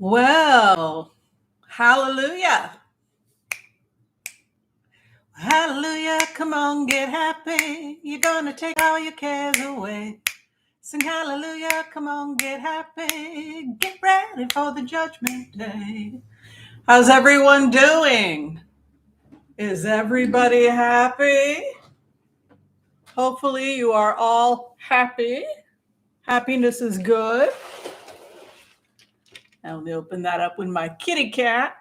Well, hallelujah. Hallelujah. Come on, get happy. You're going to take all your cares away. Sing hallelujah. Come on, get happy. Get ready for the judgment day. How's everyone doing? Is everybody happy? Hopefully, you are all happy. Happiness is good. Now, let me open that up when my kitty cat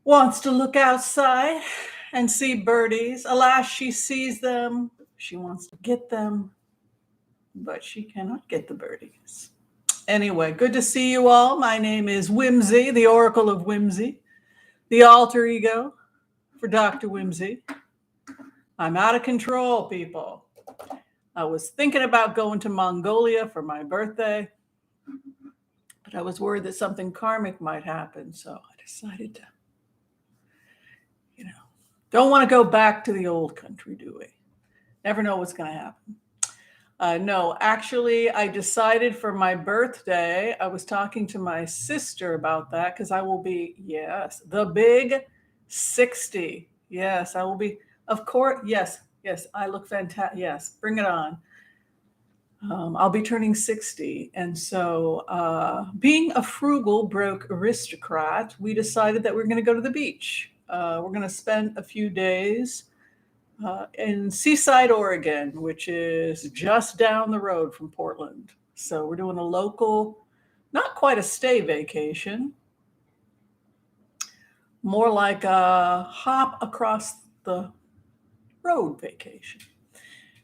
wants to look outside and see birdies. Alas, she sees them. She wants to get them, but she cannot get the birdies. Anyway, good to see you all. My name is Whimsy, the Oracle of Whimsy, the alter ego for Dr. Whimsy. I'm out of control, people. I was thinking about going to Mongolia for my birthday, but I was worried that something karmic might happen, so I decided to, don't want to go back to the old country, do we? Never know what's going to happen. No, actually, I decided for my birthday, I was talking to my sister about that because I will be, yes, the big 60. Yes, I will be, of course, yes, I look fantastic. Yes, bring it on. I'll be turning 60. And so being a frugal, broke aristocrat, we decided that we're going to go to the beach. We're going to spend a few days in Seaside, Oregon, which is just down the road from Portland. So we're doing a local, not quite a stay vacation, more like a hop across the road vacation.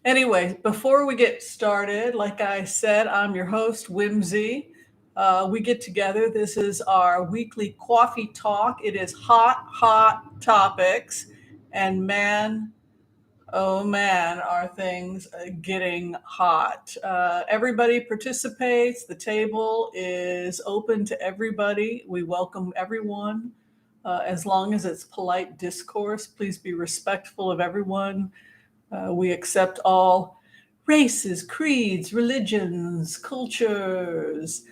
Anyway, before we get started, like I said, I'm your host, Whimsy. We get together. This is our weekly coffee talk. It is hot topics. And man, oh man, are things getting hot. Everybody participates. The table is open to everybody. We welcome everyone. As long as it's polite discourse, please be respectful of everyone. We accept all races, creeds, religions, cultures,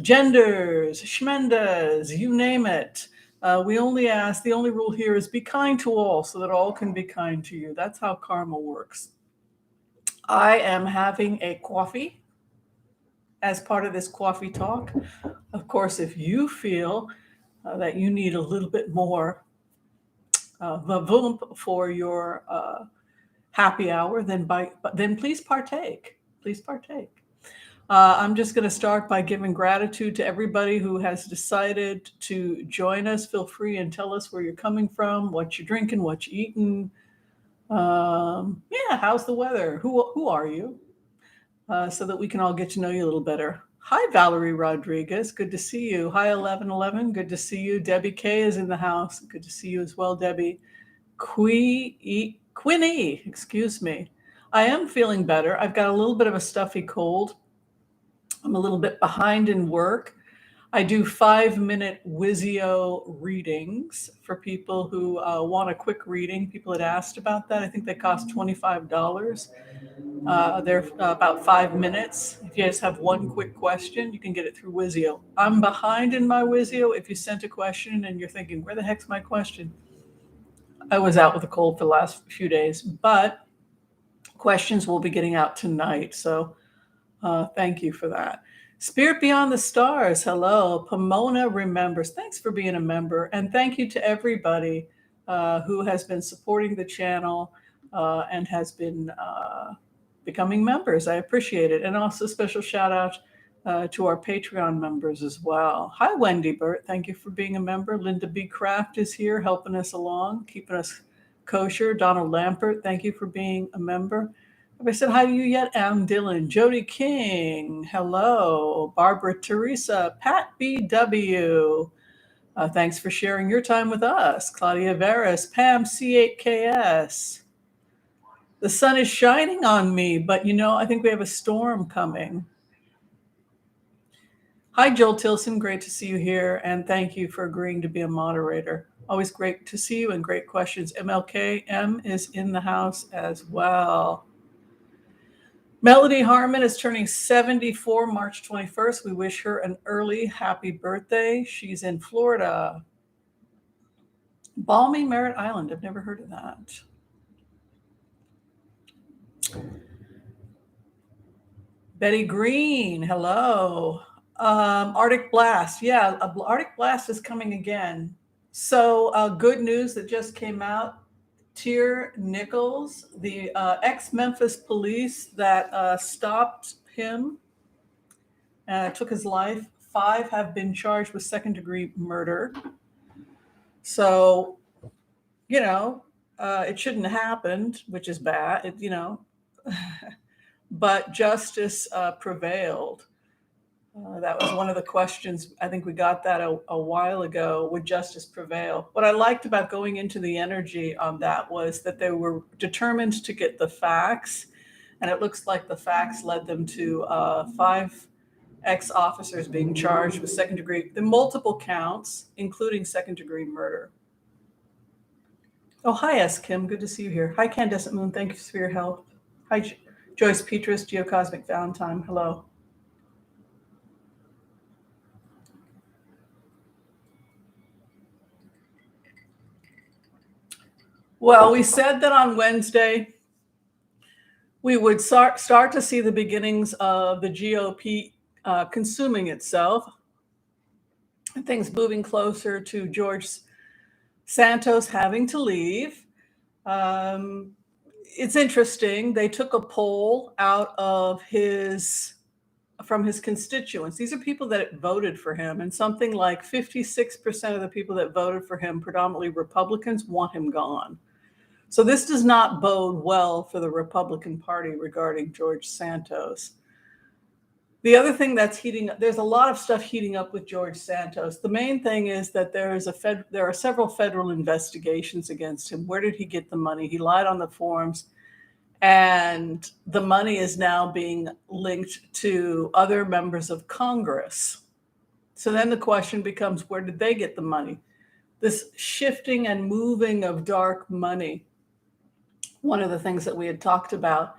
genders, shmendas, you name it. We only ask, the only rule here is be kind to all so that all can be kind to you. That's how karma works. I am having a coffee as part of this coffee talk. Of course, if you feel that you need a little bit more vavoomp for your happy hour, then please partake. Please partake. I'm just going to start by giving gratitude to everybody who has decided to join us. Feel free and tell us where you're coming from, what you're drinking, what you're eating. How's the weather? Who are you? So that we can all get to know you a little better. Hi, Valerie Rodriguez. Good to see you. Hi, 1111. Good to see you. Debbie K is in the house. Good to see you as well, Debbie. Quinny, excuse me. I am feeling better. I've got a little bit of a stuffy cold. I'm a little bit behind in work. I do 5-minute Wizio readings for people who want a quick reading. People had asked about that. I think they cost $25. They're about 5 minutes. If you guys have one quick question, you can get it through Wizio. I'm behind in my Wizio. If you sent a question and you're thinking, where the heck's my question? I was out with a cold for the last few days, but questions will be getting out tonight. So thank you for that. Spirit Beyond the Stars, hello. Pomona remembers. Thanks for being a member. And thank you to everybody who has been supporting the channel and has been becoming members. I appreciate it. And also special shout out to our Patreon members as well. Hi, Wendy Burt. Thank you for being a member. Linda B. Kraft is here helping us along, keeping us kosher. Donald Lampert, thank you for being a member. Have I said hi to you yet? Am Dillon, Jody King, hello. Barbara Teresa, Pat BW. Thanks for sharing your time with us. Claudia Veras, Pam C8KS. The sun is shining on me, but I think we have a storm coming. Hi, Joel Tilson. Great to see you here. And thank you for agreeing to be a moderator. Always great to see you and great questions. MLK M is in the house as well. Melody Harmon is turning 74 March 21st. We wish her an early happy birthday. She's in Florida. Balmy Merritt Island. I've never heard of that. Betty Green, hello. Arctic Blast. Yeah, Arctic Blast is coming again. So good news that just came out. Tyre Nichols, the ex-Memphis police that stopped him, took his life. 5 have been charged with second-degree murder. So, it shouldn't have happened, which is bad, but justice prevailed. That was one of the questions. I think we got that a while ago. Would justice prevail? What I liked about going into the energy on that was that they were determined to get the facts, and it looks like the facts led them to 5 ex-officers being charged with the multiple counts, including second-degree murder. Oh, hi, S. Kim. Good to see you here. Hi, Candescent Moon. Thank you for your help. Hi, Joyce Petrus, Geocosmic Valentine. Hello. Well, we said that on Wednesday we would start to see the beginnings of the GOP consuming itself, and things moving closer to George Santos having to leave. It's interesting. They took a poll out of from his constituents. These are people that voted for him, and something like 56% of the people that voted for him, predominantly Republicans, want him gone. So this does not bode well for the Republican Party regarding George Santos. The other thing that's heating up, there's a lot of stuff heating up with George Santos. The main thing is that there are several federal investigations against him. Where did he get the money? He lied on the forms, and the money is now being linked to other members of Congress. So then the question becomes, where did they get the money? This shifting and moving of dark money. One of the things that we had talked about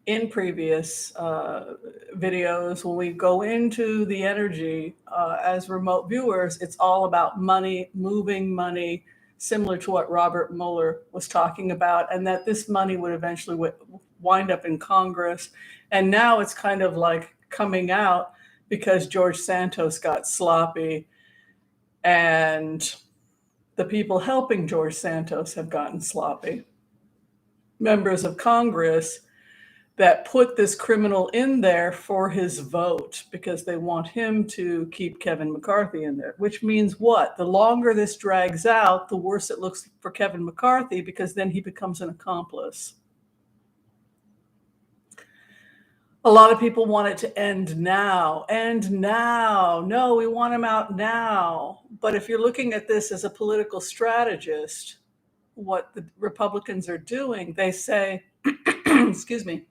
in previous videos, when we go into the energy as remote viewers, it's all about money, moving money, similar to what Robert Mueller was talking about, and that this money would eventually wind up in Congress. And now it's kind of like coming out because George Santos got sloppy, and the people helping George Santos have gotten sloppy. Members of Congress that put this criminal in there for his vote because they want him to keep Kevin McCarthy in there, which means what? The longer this drags out, the worse it looks for Kevin McCarthy, because then he becomes an accomplice. A lot of people want it to end now. No, we want him out now. But if you're looking at this as a political strategist, what the Republicans are doing, they say, excuse me,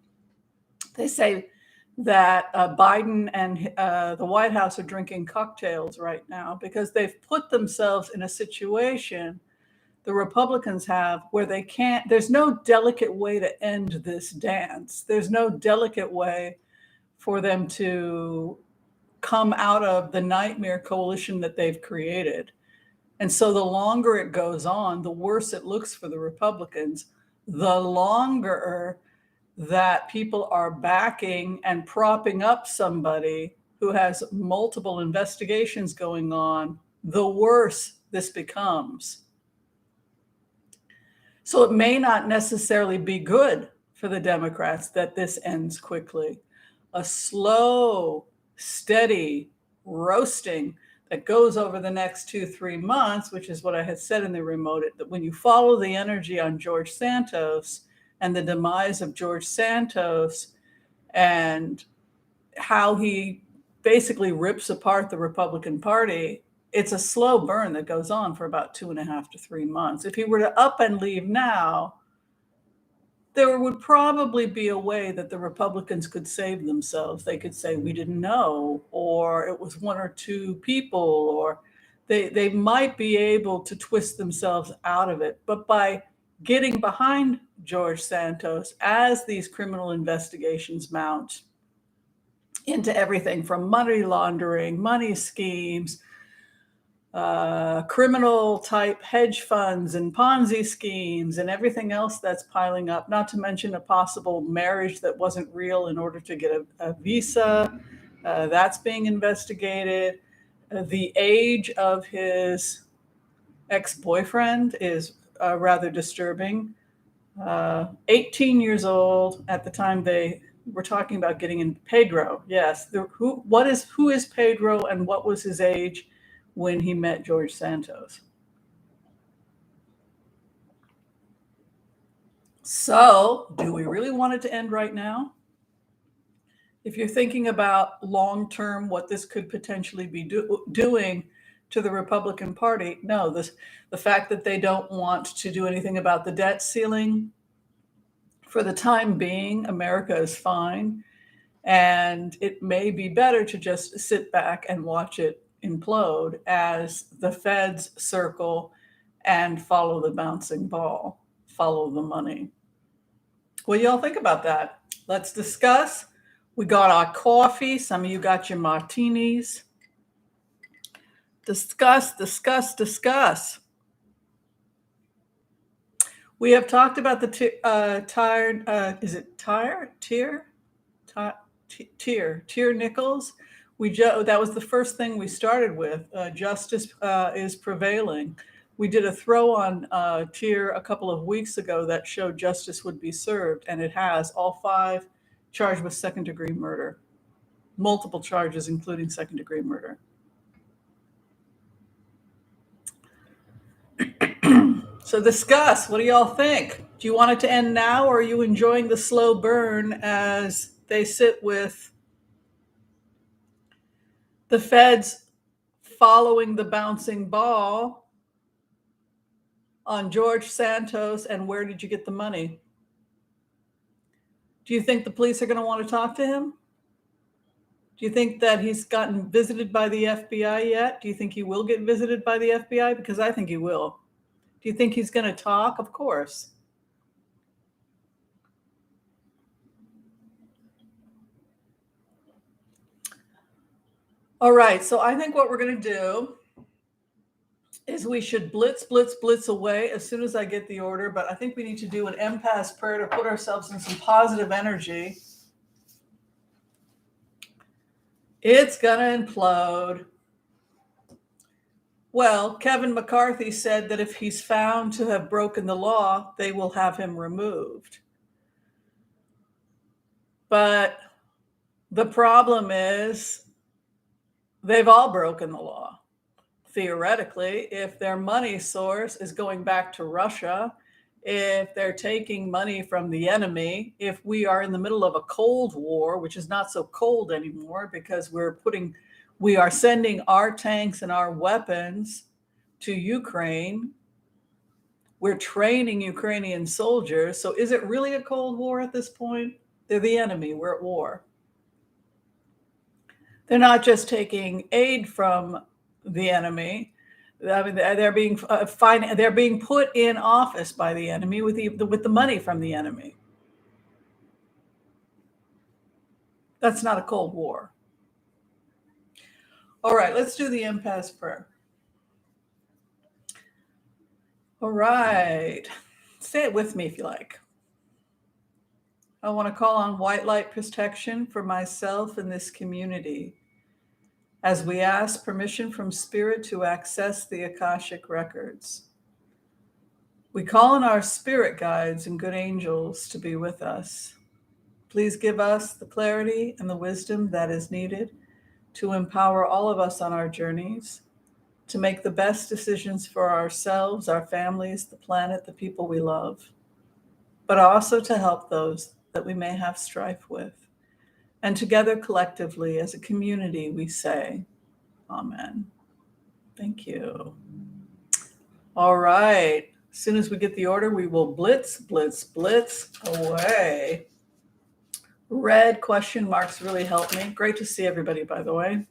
they say that Biden and the White House are drinking cocktails right now because they've put themselves in a situation, the Republicans have, where they can't, there's no delicate way to end this dance. There's no delicate way for them to come out of the nightmare coalition that they've created. And so the longer it goes on, the worse it looks for the Republicans. The longer that people are backing and propping up somebody who has multiple investigations going on, the worse this becomes. So it may not necessarily be good for the Democrats that this ends quickly. A slow, steady roasting that goes over the next 2-3 months, which is what I had said in the remote, that when you follow the energy on George Santos and the demise of George Santos and how he basically rips apart the Republican Party, it's a slow burn that goes on for about 2.5 to 3 months. If he were to up and leave now, there would probably be a way that the Republicans could save themselves. They could say, we didn't know, or it was 1 or 2 people, or they might be able to twist themselves out of it. But by getting behind George Santos as these criminal investigations mount into everything from money laundering, money schemes, criminal type hedge funds and Ponzi schemes and everything else that's piling up, not to mention a possible marriage that wasn't real in order to get a visa. That's being investigated. The age of his ex-boyfriend is rather disturbing. 18 years old at the time they were talking about getting in. Pedro, yes. Who is Pedro and what was his age when he met George Santos? So, do we really want it to end right now? If you're thinking about long-term, what this could potentially be doing to the Republican Party, no. The fact that they don't want to do anything about the debt ceiling, for the time being, America is fine. And it may be better to just sit back and watch it implode as the feds circle and follow the bouncing ball, follow the money. What do y'all think about that? Let's discuss. We got our coffee. Some of you got your martinis. Discuss. We have talked about the Tyre. Is it Tyre? Tyre Nichols. That was the first thing we started with. Justice is prevailing. We did a throw on Tyre a couple of weeks ago that showed justice would be served, and it has. All 5 charged with second-degree murder, multiple charges, including second-degree murder. So discuss. What do y'all think? Do you want it to end now, or are you enjoying the slow burn as they sit with the feds following the bouncing ball on George Santos, and where did you get the money? Do you think the police are going to want to talk to him? Do you think that he's gotten visited by the FBI yet? Do you think he will get visited by the FBI? Because I think he will. Do you think he's going to talk? Of course. All right, so I think what we're going to do is we should blitz away as soon as I get the order, but I think we need to do an empath prayer to put ourselves in some positive energy. It's going to implode. Well, Kevin McCarthy said that if he's found to have broken the law, they will have him removed. But the problem is they've all broken the law. Theoretically, if their money source is going back to Russia, if they're taking money from the enemy, if we are in the middle of a Cold War, which is not so cold anymore because we are sending our tanks and our weapons to Ukraine. We're training Ukrainian soldiers. So is it really a Cold War at this point? They're the enemy. We're at war. They're not just taking aid from the enemy. I mean, they're being put in office by the enemy with the money from the enemy. That's not a Cold War. All right, let's do the empath prayer. All right, say it with me if you like. I want to call on white light protection for myself and this community as we ask permission from Spirit to access the Akashic records. We call on our spirit guides and good angels to be with us. Please give us the clarity and the wisdom that is needed to empower all of us on our journeys, to make the best decisions for ourselves, our families, the planet, the people we love, but also to help those that we may have strife with. And together collectively as a community, we say, Amen. Thank you. All right. As soon as we get the order, we will blitz away. Red question marks really help me. Great to see everybody, by the way.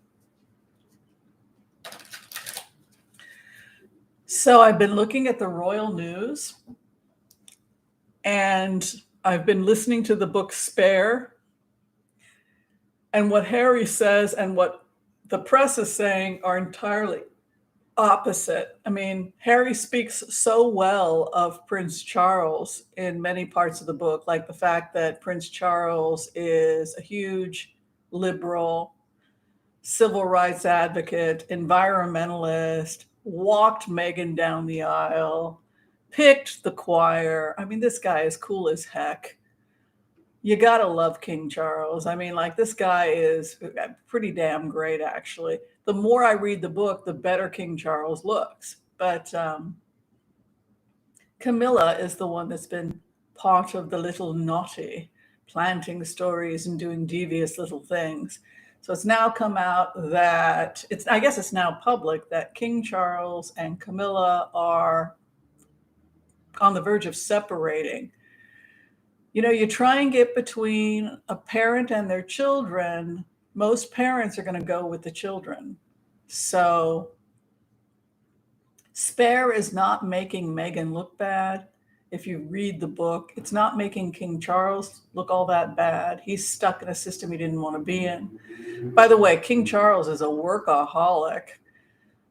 So I've been looking at the royal news, And I've been listening to the book Spare. And what Harry says and what the press is saying are entirely opposite. I mean, Harry speaks so well of Prince Charles in many parts of the book, like the fact that Prince Charles is a huge liberal, civil rights advocate, environmentalist, walked Meghan down the aisle, picked the choir. I mean, this guy is cool as heck. You gotta love King Charles. I mean, like, this guy is pretty damn great, actually. The more I read the book, the better King Charles looks. But Camilla is the one that's been part of the little naughty, planting stories and doing devious little things. So it's now come out that I guess it's now public that King Charles and Camilla are on the verge of separating. You know, you try and get between a parent and their children, most parents are going to go with the children. So Spare is not making Meghan look bad. If you read the book, it's not making King Charles look all that bad. He's stuck in a system he didn't want to be in. By the way, King Charles is a workaholic.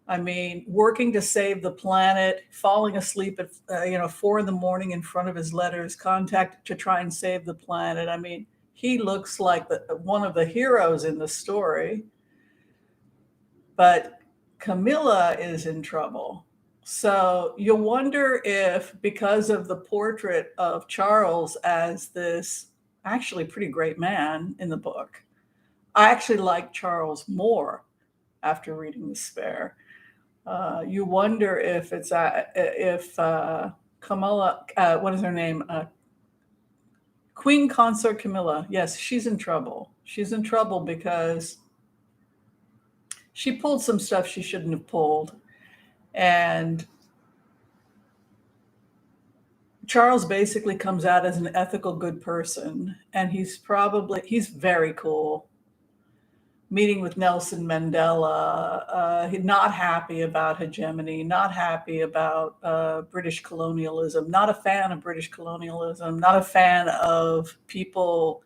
I mean, working to save the planet, falling asleep at 4 a.m. in front of his letters, contact to try and save the planet. I mean, he looks like one of the heroes in the story. But Camilla is in trouble. So you wonder if, because of the portrait of Charles as this actually pretty great man in the book, I actually like Charles more after reading The Spare. You wonder if Camilla, what is her name? Queen Consort Camilla. Yes, she's in trouble. She's in trouble because she pulled some stuff she shouldn't have pulled. And Charles basically comes out as an ethical, good person. And he's very cool. Meeting with Nelson Mandela, he's not happy about hegemony, not happy about British colonialism, not a fan of British colonialism, not a fan of people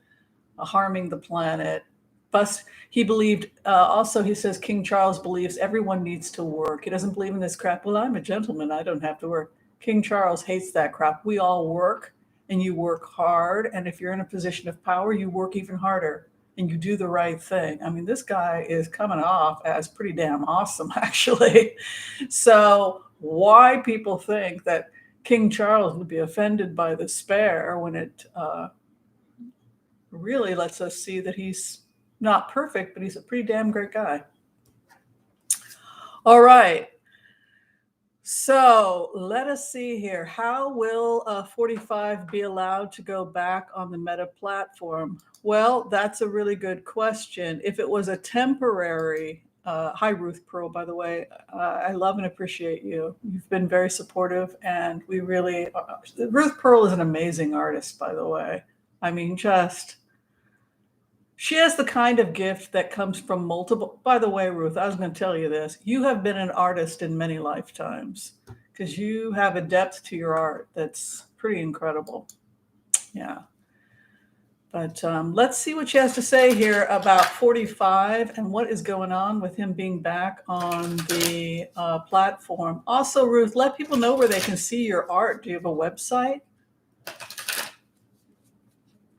harming the planet. But he believed, also he says King Charles believes everyone needs to work. He doesn't believe in this crap. Well, I'm a gentleman, I don't have to work. King Charles hates that crap. We all work, and you work hard. And if you're in a position of power, you work even harder. And you do the right thing. I mean, this guy is coming off as pretty damn awesome, actually. So why people think that King Charles would be offended by The Spare when it really lets us see that he's not perfect, but he's a pretty damn great guy. All right. So let us see here. How will 45 be allowed to go back on the Meta platform? Well, that's a really good question. If it was a temporary, hi, Ruth Pearl, by the way, I love and appreciate you. You've been very supportive, and we really, Ruth Pearl is an amazing artist, by the way. I mean, she has the kind of gift that comes from multiple. By the way, Ruth, I was going to tell you this. You have been an artist in many lifetimes because you have a depth to your art that's pretty incredible. Yeah. But let's see what she has to say here about 45 and what is going on with him being back on the platform. Also, Ruth, let people know where they can see your art. Do you have a website?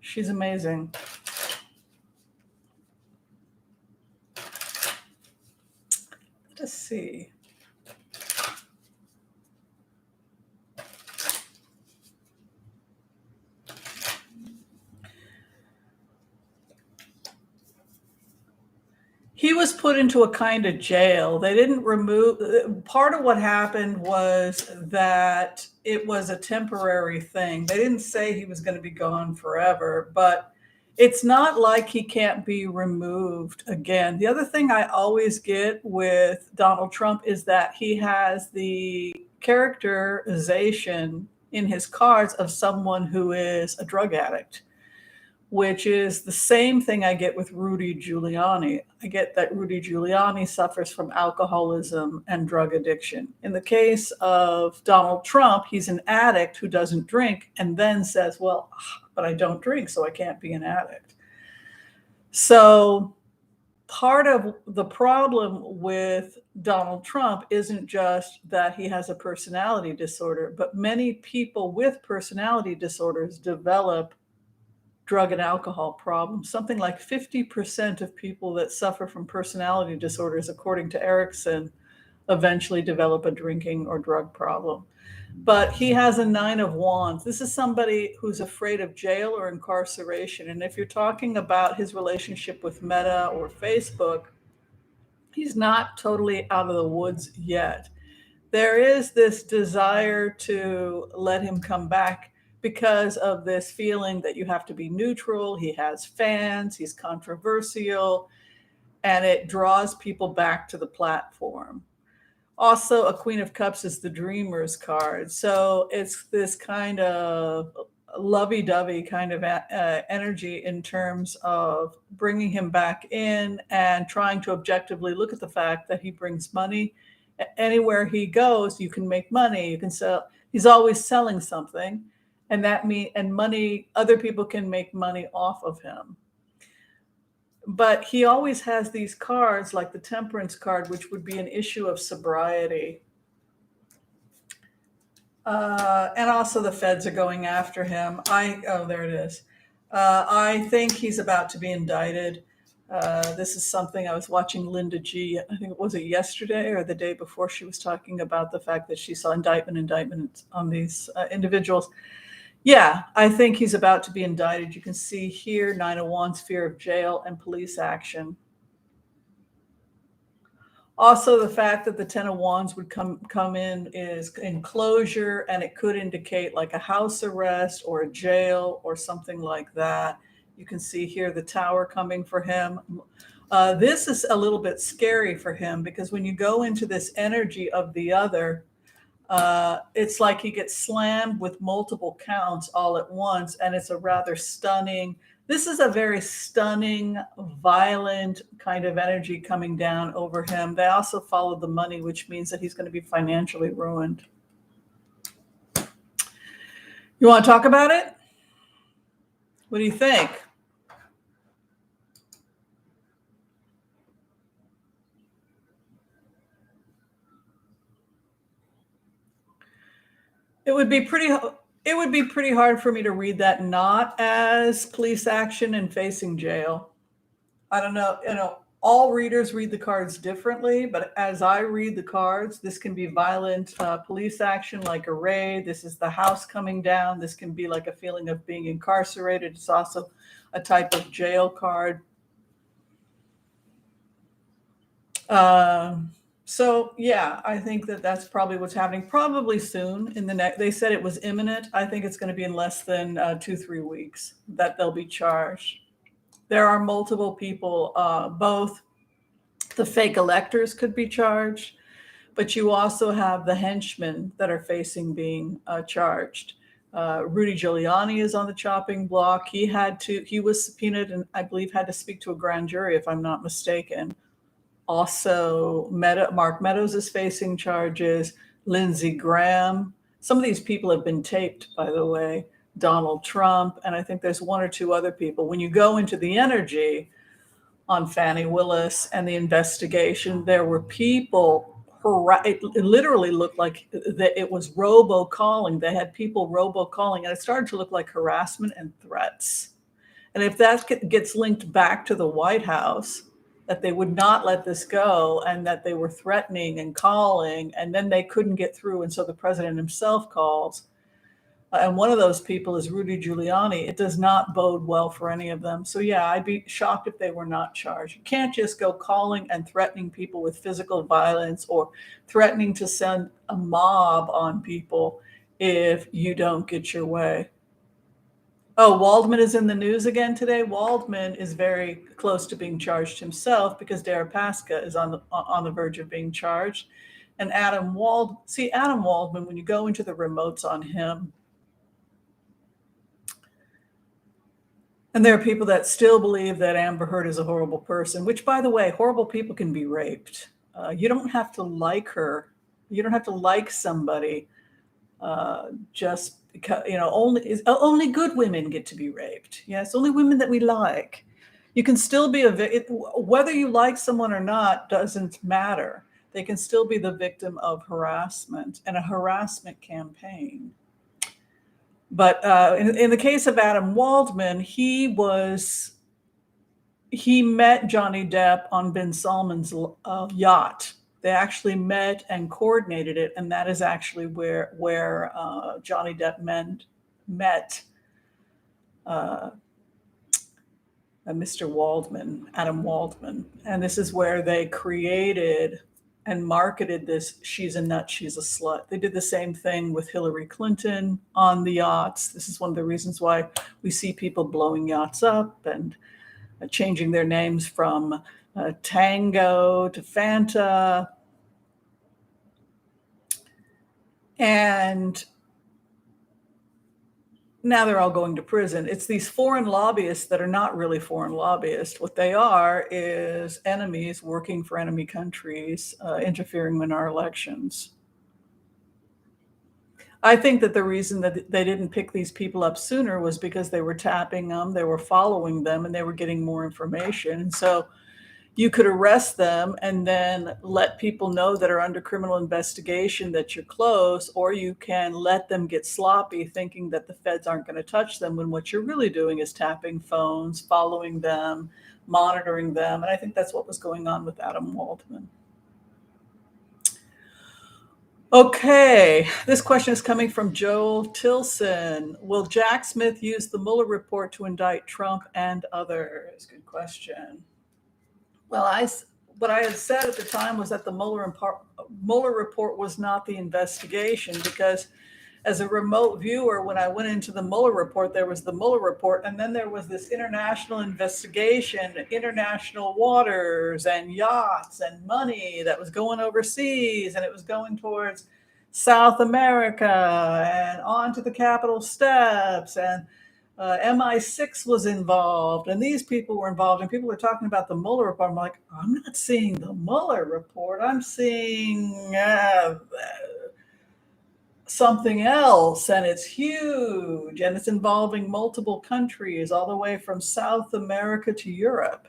She's amazing. Let's see. He was put into a kind of jail. They didn't remove, part of what happened was that it was a temporary thing. They didn't say he was going to be gone forever, but it's not like he can't be removed again. The other thing I always get with Donald Trump is that he has the characterization in his cards of someone who is a drug addict, which is the same thing I get with Rudy Giuliani. I get that Rudy Giuliani suffers from alcoholism and drug addiction. In the case of Donald Trump, he's an addict who doesn't drink and then says, well, but I don't drink, so I can't be an addict. So part of the problem with Donald Trump isn't just that he has a personality disorder, but many people with personality disorders develop drug and alcohol problems. Something like 50% of people that suffer from personality disorders, according to Erickson, eventually develop a drinking or drug problem. But he has a 9 of Wands. This is somebody who's afraid of jail or incarceration. And if you're talking about his relationship with Meta or Facebook, he's not totally out of the woods yet. There is this desire to let him come back because of this feeling that you have to be neutral. He has fans, he's controversial, and it draws people back to the platform. Also, a Queen of Cups is the Dreamer's card. So it's this kind of lovey-dovey kind of energy in terms of bringing him back in and trying to objectively look at the fact that he brings money. Anywhere he goes, you can make money. You can sell. He's always selling something, and money. Other people can make money off of him. But he always has these cards, like the Temperance card, which would be an issue of sobriety. And also the feds are going after him. There it is. I think he's about to be indicted. This is something I was watching Linda G. I think was it yesterday or the day before, she was talking about the fact that she saw indictment on these individuals. Yeah, I think he's about to be indicted. You can see here 9 of Wands, fear of jail and police action. Also, the fact that the 10 of Wands would come in is enclosure, and it could indicate like a house arrest or a jail or something like that. You can see here the Tower coming for him. This is a little bit scary for him because when you go into this energy of the other, it's like he gets slammed with multiple counts all at once, and it's a rather stunning. This is a very stunning, violent kind of energy coming down over him. They also follow the money, which means that he's going to be financially ruined. You want to talk about it? What do you think? It would be pretty hard for me to read that not as police action and facing jail. I don't know, all readers read the cards differently, but as I read the cards, this can be violent police action like a raid. This is the house coming down. This can be like a feeling of being incarcerated. It's also a type of jail card. So yeah, I think that that's probably what's happening. Probably soon in the next. They said it was imminent. I think it's going to be in less than 2-3 weeks that they'll be charged. There are multiple people. Both the fake electors could be charged, but you also have the henchmen that are facing being charged. Rudy Giuliani is on the chopping block. He was subpoenaed and I believe had to speak to a grand jury, if I'm not mistaken. Also, Mark Meadows is facing charges. Lindsey Graham. Some of these people have been taped, by the way. Donald Trump, and I think there's 1 or 2 other people. When you go into the energy on Fannie Willis and the investigation, there were people. It literally looked like it was robocalling. They had people robocalling, and it started to look like harassment and threats. And if that gets linked back to the White House, that they would not let this go and that they were threatening and calling, and then they couldn't get through. And so the president himself calls. And one of those people is Rudy Giuliani. It does not bode well for any of them. So yeah, I'd be shocked if they were not charged. You can't just go calling and threatening people with physical violence or threatening to send a mob on people if you don't get your way. Oh, Waldman is in the news again today. Waldman is very close to being charged himself because Deripaska is on the verge of being charged. And Adam Waldman, when you go into the remotes on him, And there are people that still believe that Amber Heard is a horrible person, which, by the way, horrible people can be raped. You don't have to like her. You don't have to like somebody just because, only good women get to be raped. Yes, only women that we like. You can still be whether you like someone or not doesn't matter. They can still be the victim of harassment and a harassment campaign. But in the case of Adam Waldman, he met Johnny Depp on Ben Salman's yacht. They actually met and coordinated it, and that is actually where Johnny Depp met Mr. Waldman, Adam Waldman, and this is where they created and marketed this "she's a nut, she's a slut." They did the same thing with Hillary Clinton on the yachts. This is one of the reasons why we see people blowing yachts up and changing their names from Tango to Fanta. And now they're all going to prison. It's these foreign lobbyists that are not really foreign lobbyists. What they are is enemies working for enemy countries, interfering in our elections. I think that the reason that they didn't pick these people up sooner was because they were tapping them, they were following them, and they were getting more information. So you could arrest them and then let people know that are under criminal investigation that you're close, or you can let them get sloppy thinking that the feds aren't going to touch them, when what you're really doing is tapping phones, following them, monitoring them. And I think that's what was going on with Adam Waldman. Okay, this question is coming from Joel Tilson. Will Jack Smith use the Mueller report to indict Trump and others? Good question. Well, what I had said at the time was that the Mueller report was not the investigation, because as a remote viewer, when I went into the Mueller report, there was the Mueller report, and then there was this international investigation, international waters and yachts and money that was going overseas, and it was going towards South America and onto the Capitol steps, and MI6 was involved, and these people were involved, and people were talking about the Mueller report. I'm like, I'm not seeing the Mueller report. I'm seeing something else, and it's huge, and it's involving multiple countries, all the way from South America to Europe.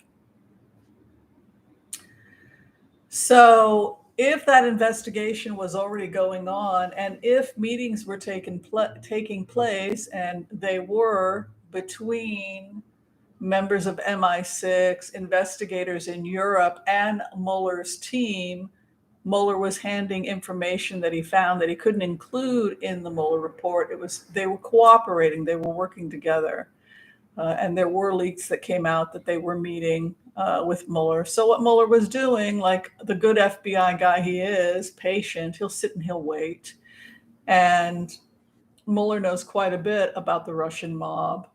So if that investigation was already going on, and if meetings were taking place, and they were between members of MI6, investigators in Europe, and Mueller's team, Mueller was handing information that he found that he couldn't include in the Mueller report. They were cooperating, they were working together. And there were leaks that came out that they were meeting with Mueller. So what Mueller was doing, like the good FBI guy he is, patient, he'll sit and he'll wait. And Mueller knows quite a bit about the Russian mob,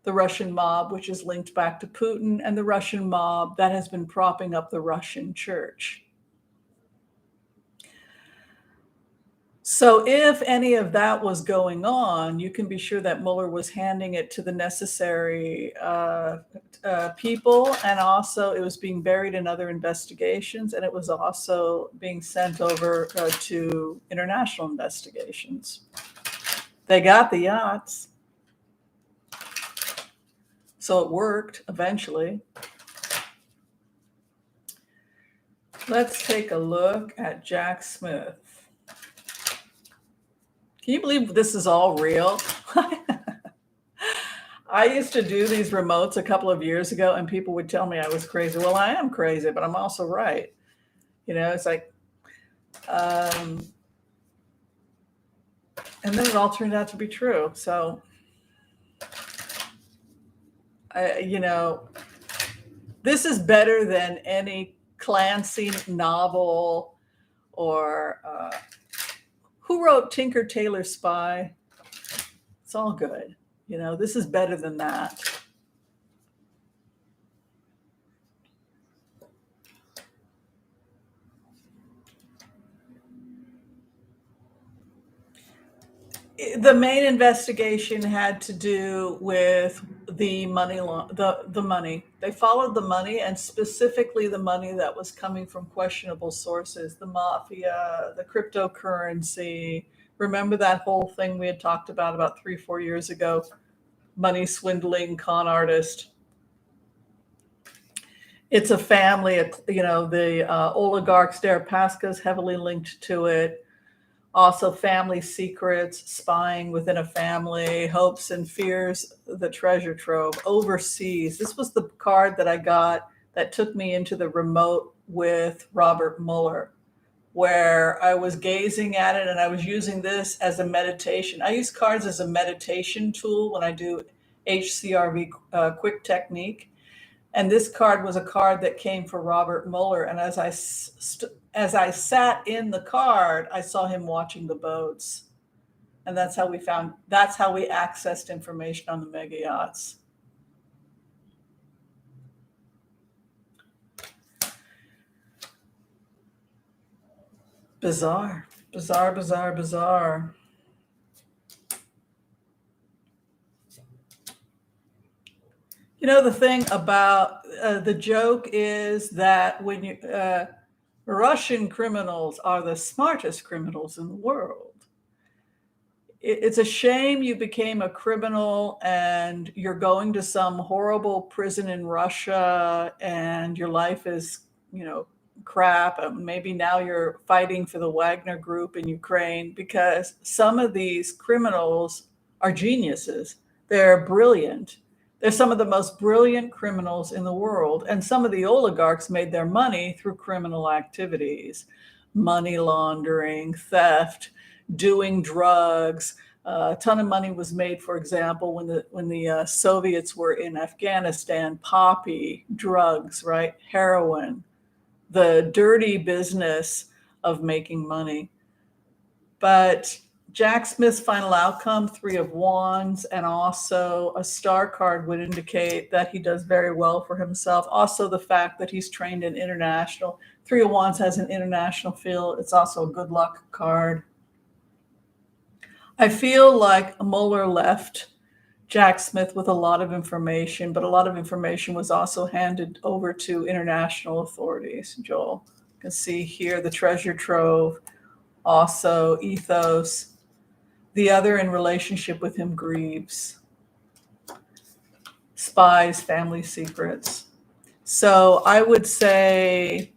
which is linked back to Putin, and the Russian mob that has been propping up the Russian church. So if any of that was going on, you can be sure that Mueller was handing it to the necessary people, and also it was being buried in other investigations, and it was also being sent over to international investigations. They got the yachts, so it worked eventually. Let's take a look at Jack Smith. Can you believe this is all real? I used to do these remotes a couple of years ago, and people would tell me I was crazy. Well, I am crazy, but I'm also right. It's like, and then it all turned out to be true. So, this is better than any Clancy novel or who wrote Tinker Tailor Spy? It's all good. This is better than that. The main investigation had to do with the the money. They followed the money, and specifically the money that was coming from questionable sources, the mafia, the cryptocurrency. Remember that whole thing we had talked about 3-4 years ago? Money swindling con artist. It's a family, the oligarchs, Deripaska is heavily linked to it. Also, family secrets, spying within a family, hopes and fears, the treasure trove, overseas. This was the card that I got that took me into the remote with Robert Mueller, where I was gazing at it and I was using this as a meditation. I use cards as a meditation tool when I do HCRV quick technique. And this card was a card that came for Robert Mueller. And as I sat in the card, I saw him watching the boats. And that's how we accessed information on the mega yachts. Bizarre, bizarre, bizarre, bizarre. You know, the thing about the joke is that when Russian criminals are the smartest criminals in the world. It's a shame you became a criminal and you're going to some horrible prison in Russia and your life is, crap. Maybe now you're fighting for the Wagner group in Ukraine, because some of these criminals are geniuses. They're brilliant. They're some of the most brilliant criminals in the world. And some of the oligarchs made their money through criminal activities, money laundering, theft, doing drugs. A ton of money was made, for example, when the Soviets were in Afghanistan, poppy, drugs, right? Heroin, the dirty business of making money. But Jack Smith's final outcome, 3 of Wands, and also a star card would indicate that he does very well for himself. Also, the fact that he's trained in international. 3 of Wands has an international feel. It's also a good luck card. I feel like Mueller left Jack Smith with a lot of information, but a lot of information was also handed over to international authorities, Joel. You can see here the treasure trove, also ethos. The other in relationship with him grieves. Spies, family secrets. So I would say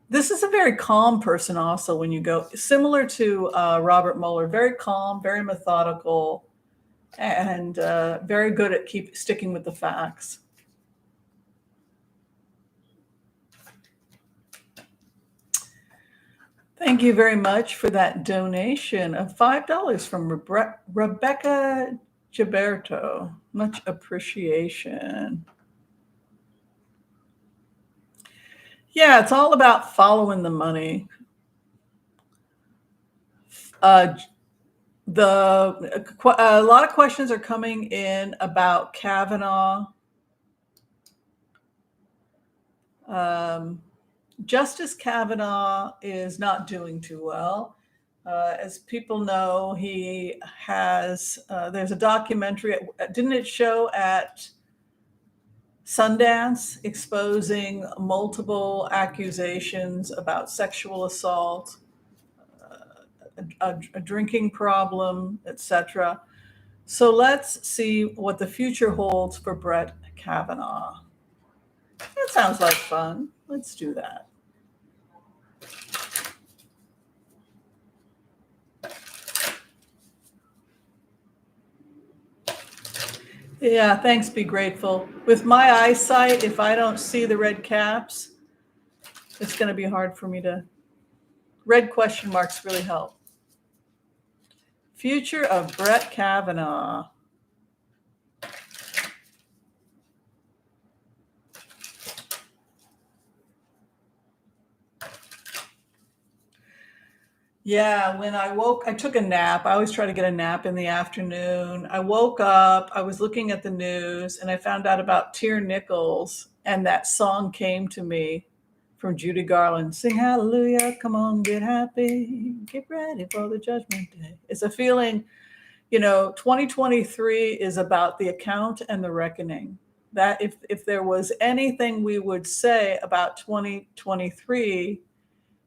this is a very calm person also when you go, similar to Robert Mueller, very calm, very methodical, and very good at sticking with the facts. Thank you very much for that donation of $5 from Rebecca Gilberto. Much appreciation. Yeah, it's all about following the money. A lot of questions are coming in about Kavanaugh. Justice Kavanaugh is not doing too well. As people know, he has, there's a documentary, didn't it show at Sundance, exposing multiple accusations about sexual assault, a drinking problem, etc. So let's see what the future holds for Brett Kavanaugh. That sounds like fun. Let's do that. Yeah, thanks, be grateful. With my eyesight, if I don't see the red caps, it's going to be hard for me to. Red question marks really help. Future of Brett Kavanaugh. Yeah, when I woke, I took a nap. I always try to get a nap in the afternoon. I woke up, I was looking at the news, and I found out about Tyre Nichols, and that song came to me from Judy Garland. Sing hallelujah, come on, get happy, get ready for the judgment day. It's a feeling, 2023 is about the account and the reckoning. That if there was anything we would say about 2023,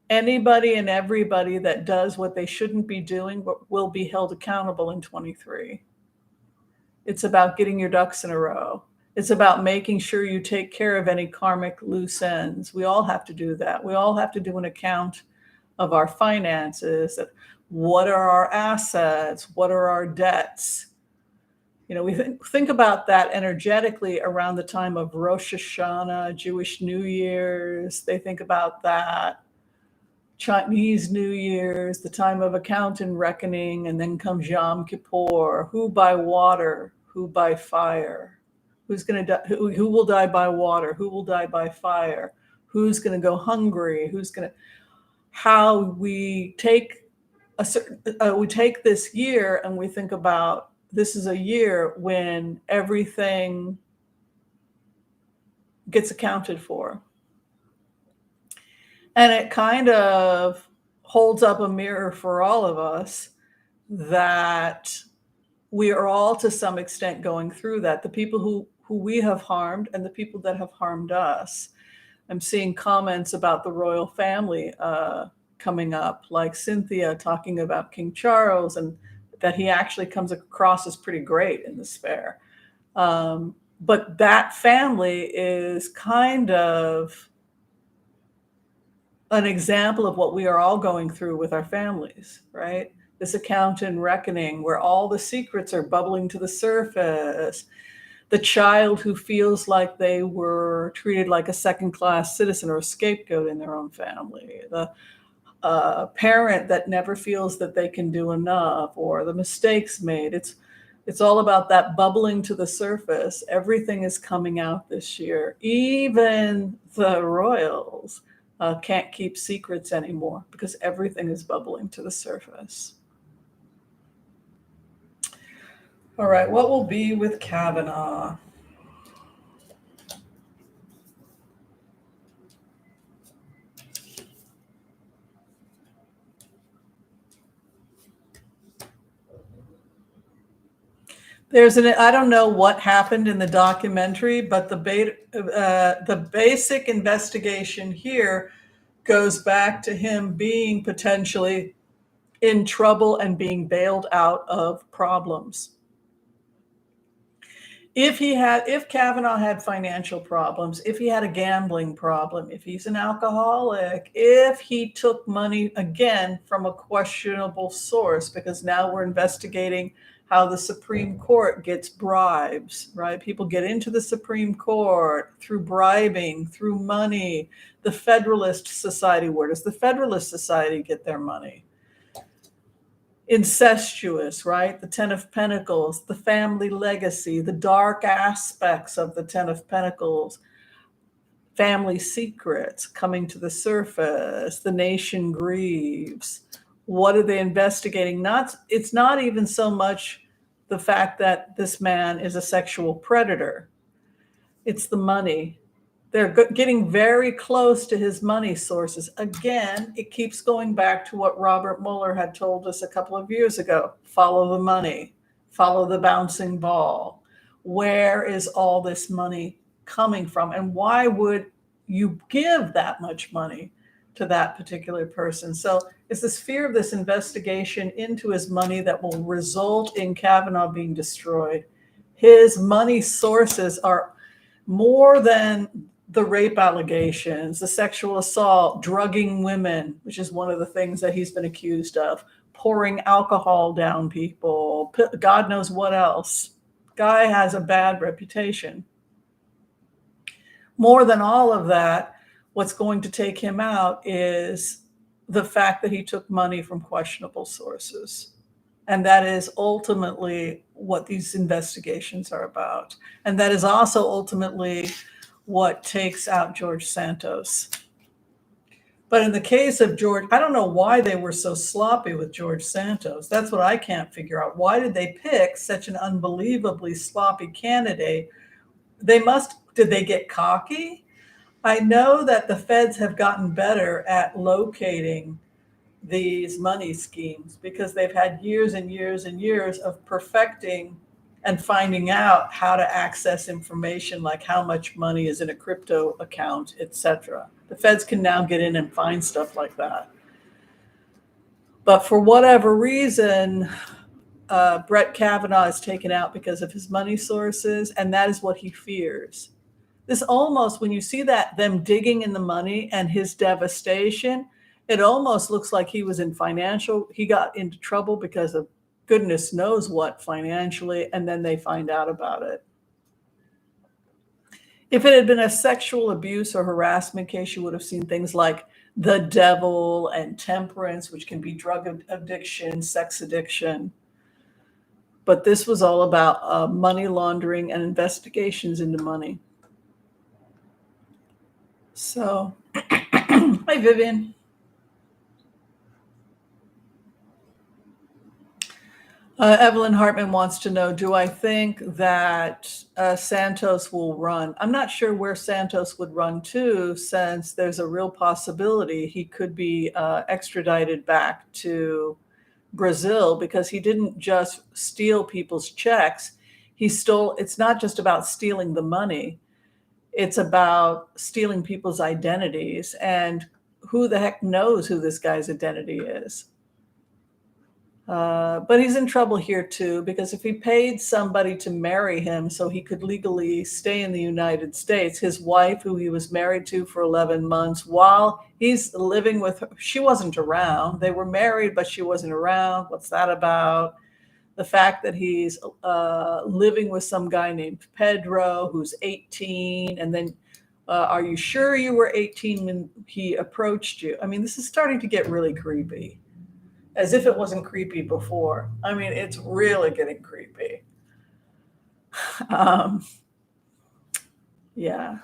anybody and everybody that does what they shouldn't be doing will be held accountable in 23. It's about getting your ducks in a row. It's about making sure you take care of any karmic loose ends. We all have to do that. We all have to do an account of our finances. What are our assets? What are our debts? We think about that energetically around the time of Rosh Hashanah, Jewish New Year's. They think about that. Chinese New Year's, the time of account and reckoning, and then comes Yom Kippur. Who by water? Who by fire? Who's going to die? Who will die by water? Who will die by fire? Who's going to go hungry? How we take we take this year and we think about this is a year when everything gets accounted for. And it kind of holds up a mirror for all of us that we are all to some extent going through that. The people who we have harmed and the people that have harmed us. I'm seeing comments about the royal family coming up, like Cynthia talking about King Charles, and that he actually comes across as pretty great in the spare. But that family is kind of an example of what we are all going through with our families, right? This account and reckoning where all the secrets are bubbling to the surface. The child who feels like they were treated like a second-class citizen or a scapegoat in their own family. The parent that never feels that they can do enough, or the mistakes made. It's all about that bubbling to the surface. Everything is coming out this year. Even the royals can't keep secrets anymore because everything is bubbling to the surface. All right, what will be with Kavanaugh? I don't know what happened in the documentary, but the basic investigation here goes back to him being potentially in trouble and being bailed out of problems. If Kavanaugh had financial problems, if he had a gambling problem, if he's an alcoholic, if he took money, again, from a questionable source, because now we're investigating how the Supreme Court gets bribes, right? People get into the Supreme Court through bribing, through money. The Federalist Society, where does the Federalist Society get their money? Incestuous, right? The Ten of Pentacles, the family legacy, the dark aspects of the Ten of Pentacles, family secrets coming to the surface, the nation grieves. What are they investigating? It's not even so much the fact that this man is a sexual predator. It's the money. They're getting very close to his money sources. Again, it keeps going back to what Robert Mueller had told us a couple of years ago. Follow the money, follow the bouncing ball. Where is all this money coming from? And why would you give that much money to that particular person? So it's this fear of this investigation into his money that will result in Kavanaugh being destroyed. His money sources are more than the rape allegations, the sexual assault, drugging women, which is one of the things that he's been accused of, pouring alcohol down people, God knows what else. Guy has a bad reputation. More than all of that, what's going to take him out is the fact that he took money from questionable sources. And that is ultimately what these investigations are about. And that is also ultimately what takes out George Santos. But in the case of George, I don't know why they were so sloppy with George Santos. That's what I can't figure out. Why did they pick such an unbelievably sloppy candidate? Did they get cocky? I know that the feds have gotten better at locating these money schemes because they've had years and years and years of perfecting and finding out how to access information like how much money is in a crypto account, etc. The feds can now get in and find stuff like that. But for whatever reason, Brett Kavanaugh is taken out because of his money sources, and that is what he fears. This almost, when you see that, them digging in the money and his devastation, it almost looks like he got into trouble because of goodness knows what financially, and then they find out about it. If it had been a sexual abuse or harassment case, you would have seen things like the devil and temperance, which can be drug addiction, sex addiction. But this was all about money laundering and investigations into money. So, hi, Vivian. Evelyn Hartman wants to know, do I think that Santos will run? I'm not sure where Santos would run to, since there's a real possibility he could be extradited back to Brazil, because he didn't just steal people's checks. It's not just about stealing the money. It's about stealing people's identities, and who the heck knows who this guy's identity is. But he's in trouble here too, because if he paid somebody to marry him so he could legally stay in the United States, his wife, who he was married to for 11 months, while he's living with her, she wasn't around. They were married, but she wasn't around. What's that about? The fact that he's living with some guy named Pedro, who's 18, and then are you sure you were 18 when he approached you? I mean, this is starting to get really creepy. As if it wasn't creepy before. I mean, it's really getting creepy. Yeah.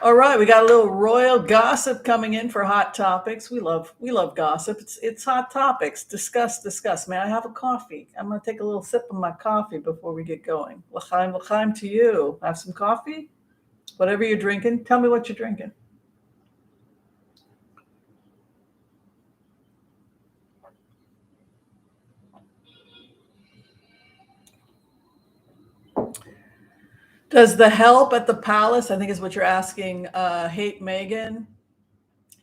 All right, we got a little royal gossip coming in for Hot Topics. We love gossip. It's Hot Topics. Discuss. May I have a coffee? I'm gonna take a little sip of my coffee before we get going. L'chaim to you. Have some coffee? Whatever you're drinking. Tell me what you're drinking. Does the help at the palace, I think is what you're asking, hate Mehgan?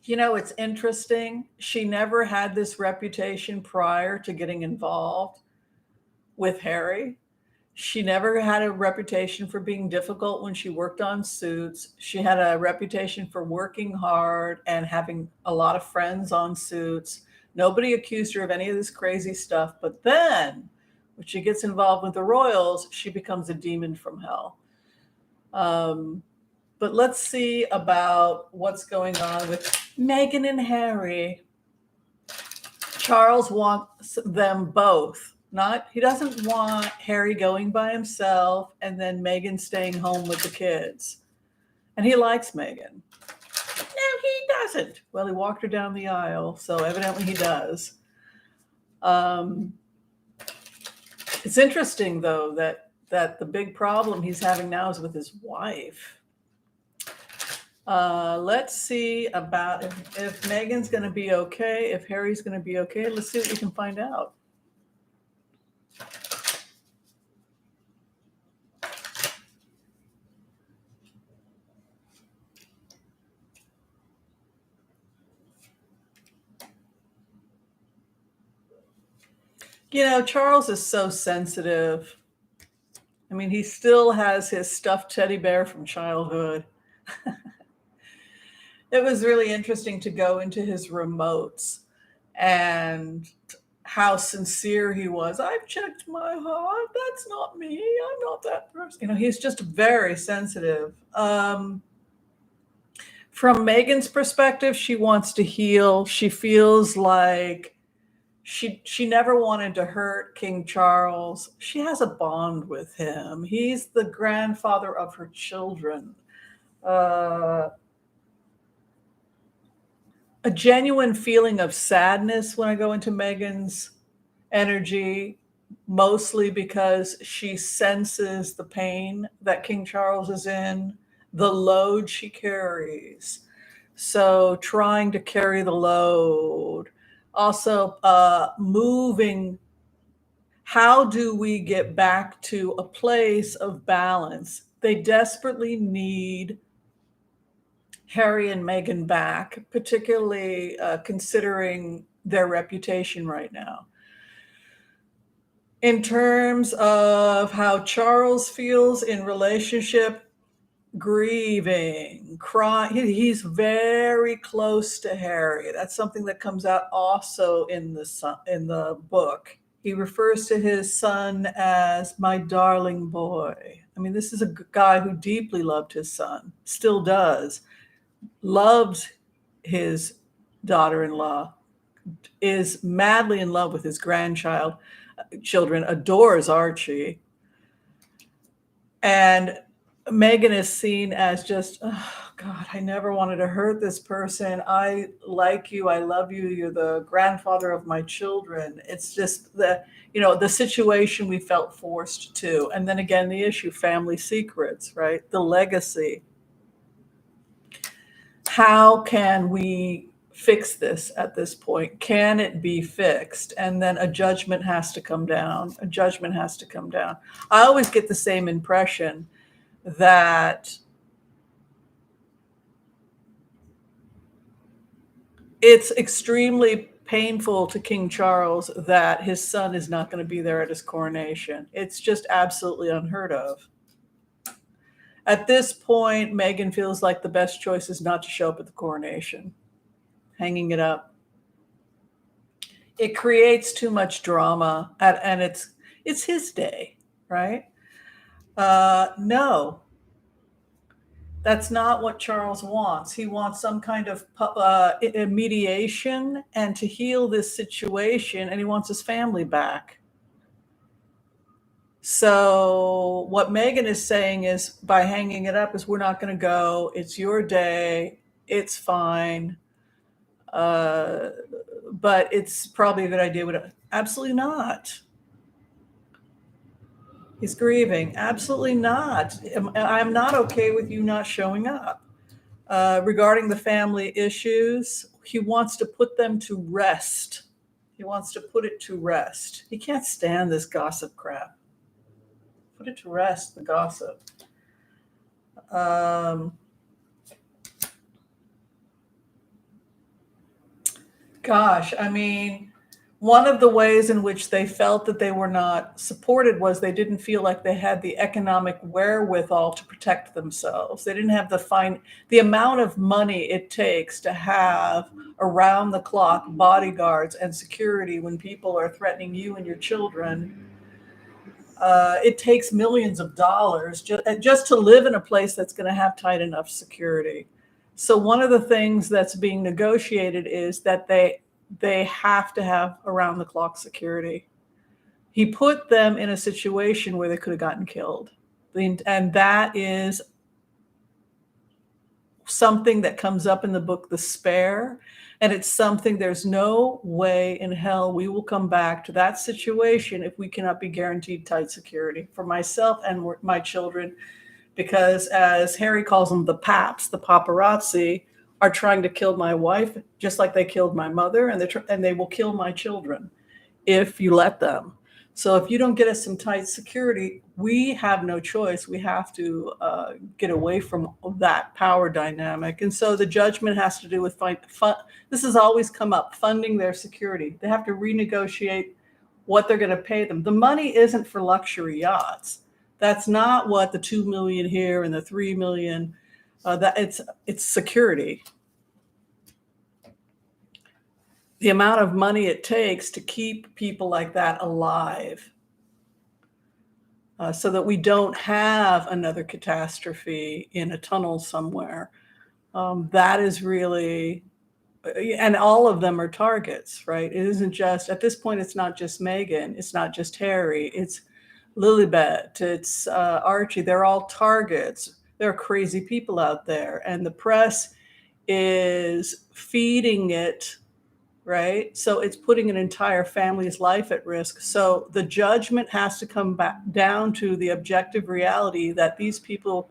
You know, it's interesting. She never had this reputation prior to getting involved with Harry. She never had a reputation for being difficult when she worked on Suits. She had a reputation for working hard and having a lot of friends on Suits. Nobody accused her of any of this crazy stuff. But then when she gets involved with the royals, she becomes a demon from hell. But let's see about what's going on with Mehgan and Harry. Charles wants them both. He doesn't want Harry going by himself and then Mehgan staying home with the kids. And he likes Mehgan. No, he doesn't. Well, he walked her down the aisle, so evidently he does. It's interesting, though, that the big problem he's having now is with his wife. Let's see about if Mehgan's going to be okay, if Harry's going to be okay. Let's see what we can find out. You know, Charles is so sensitive. I mean, he still has his stuffed teddy bear from childhood. It was really interesting to go into his remotes and how sincere he was. I've checked my heart. That's not me. I'm not that person. You know, he's just very sensitive. From Mehgan's perspective, she wants to heal. She feels like she never wanted to hurt King Charles. She has a bond with him. He's the grandfather of her children. A genuine feeling of sadness when I go into Mehgan's energy, mostly because she senses the pain that King Charles is in, the load she carries. So trying to carry the load. Also, moving. How do we get back to a place of balance? They desperately need Harry and Meghan back, particularly considering their reputation right now. In terms of how Charles feels in relationship, grieving, crying. He's very close to Harry. That's something that comes out also in the book. He refers to his son as my darling boy. I mean, this is a guy who deeply loved his son, still does, loves his daughter-in-law, is madly in love with his children, adores Archie. And Mehgan is seen as just, oh God, I never wanted to hurt this person. I like you. I love you. You're the grandfather of my children. It's just the situation we felt forced to. And then again, the issue, family secrets, right? The legacy. How can we fix this at this point? Can it be fixed? And then a judgment has to come down. A judgment has to come down. I always get the same impression that it's extremely painful to King Charles that his son is not going to be there at his coronation. It's just absolutely unheard of. At this point, Mehgan feels like the best choice is not to show up at the coronation, hanging it up. It creates too much drama, and it's his day, right? No, that's not what Charles wants. He wants some kind of mediation and to heal this situation, and he wants his family back. So what Mehgan is saying is, by hanging it up, is we're not going to go. It's your day. It's fine. But it's probably a good idea. Absolutely not. He's grieving. Absolutely not. I'm not okay with you not showing up. Regarding the family issues, he wants to put them to rest. He wants to put it to rest. He can't stand this gossip crap. Put it to rest, the gossip. Gosh, I mean, one of the ways in which they felt that they were not supported was they didn't feel like they had the economic wherewithal to protect themselves. They didn't have the amount of money it takes to have around the clock bodyguards and security when people are threatening you and your children. It takes millions of dollars just to live in a place that's going to have tight enough security. So one of the things that's being negotiated is that they have to have around the clock security. He put them in a situation where they could have gotten killed. And that is something that comes up in the book, The Spare. And it's something, there's no way in hell we will come back to that situation if we cannot be guaranteed tight security for myself and my children. Because as Harry calls them, the paps, the paparazzi, are trying to kill my wife, just like they killed my mother, and they will kill my children if you let them. So if you don't get us some tight security, we have no choice. We have to get away from that power dynamic. And so the judgment has to do with this has always come up, funding their security. They have to renegotiate what they're going to pay them. The money isn't for luxury yachts. That's not what the $2 million here and the $3 million. It's security. The amount of money it takes to keep people like that alive, so that we don't have another catastrophe in a tunnel somewhere. That is really, and all of them are targets, right? It isn't just, at this point, it's not just Mehgan, it's not just Harry, it's Lilibet, it's Archie. They're all targets. There are crazy people out there, and the press is feeding it, right? So it's putting an entire family's life at risk. So the judgment has to come back down to the objective reality that these people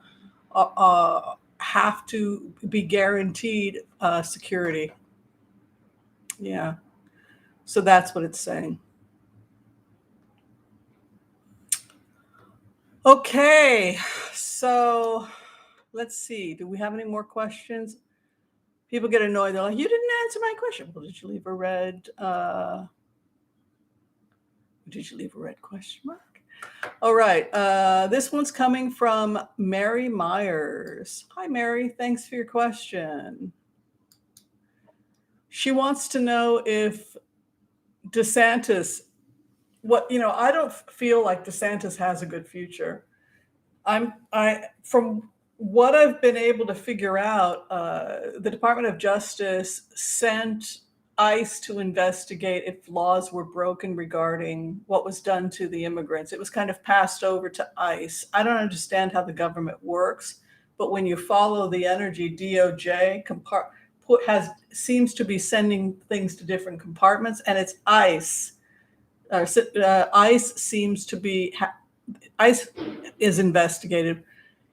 have to be guaranteed security. Yeah. So that's what it's saying. Okay, so let's see. Do we have any more questions? People get annoyed. They're like, "You didn't answer my question." Well, did you leave a red? Did you leave a red question mark? All right. This one's coming from Mary Myers. Hi, Mary. Thanks for your question. She wants to know if DeSantis, I don't feel like DeSantis has a good future. From what I've been able to figure out, the Department of Justice sent ICE to investigate if laws were broken regarding what was done to the immigrants. It was kind of passed over to ICE. I don't understand how the government works, but when you follow the energy, DOJ seems to be sending things to different compartments, and it's ICE. ICE seems to be ICE is investigated.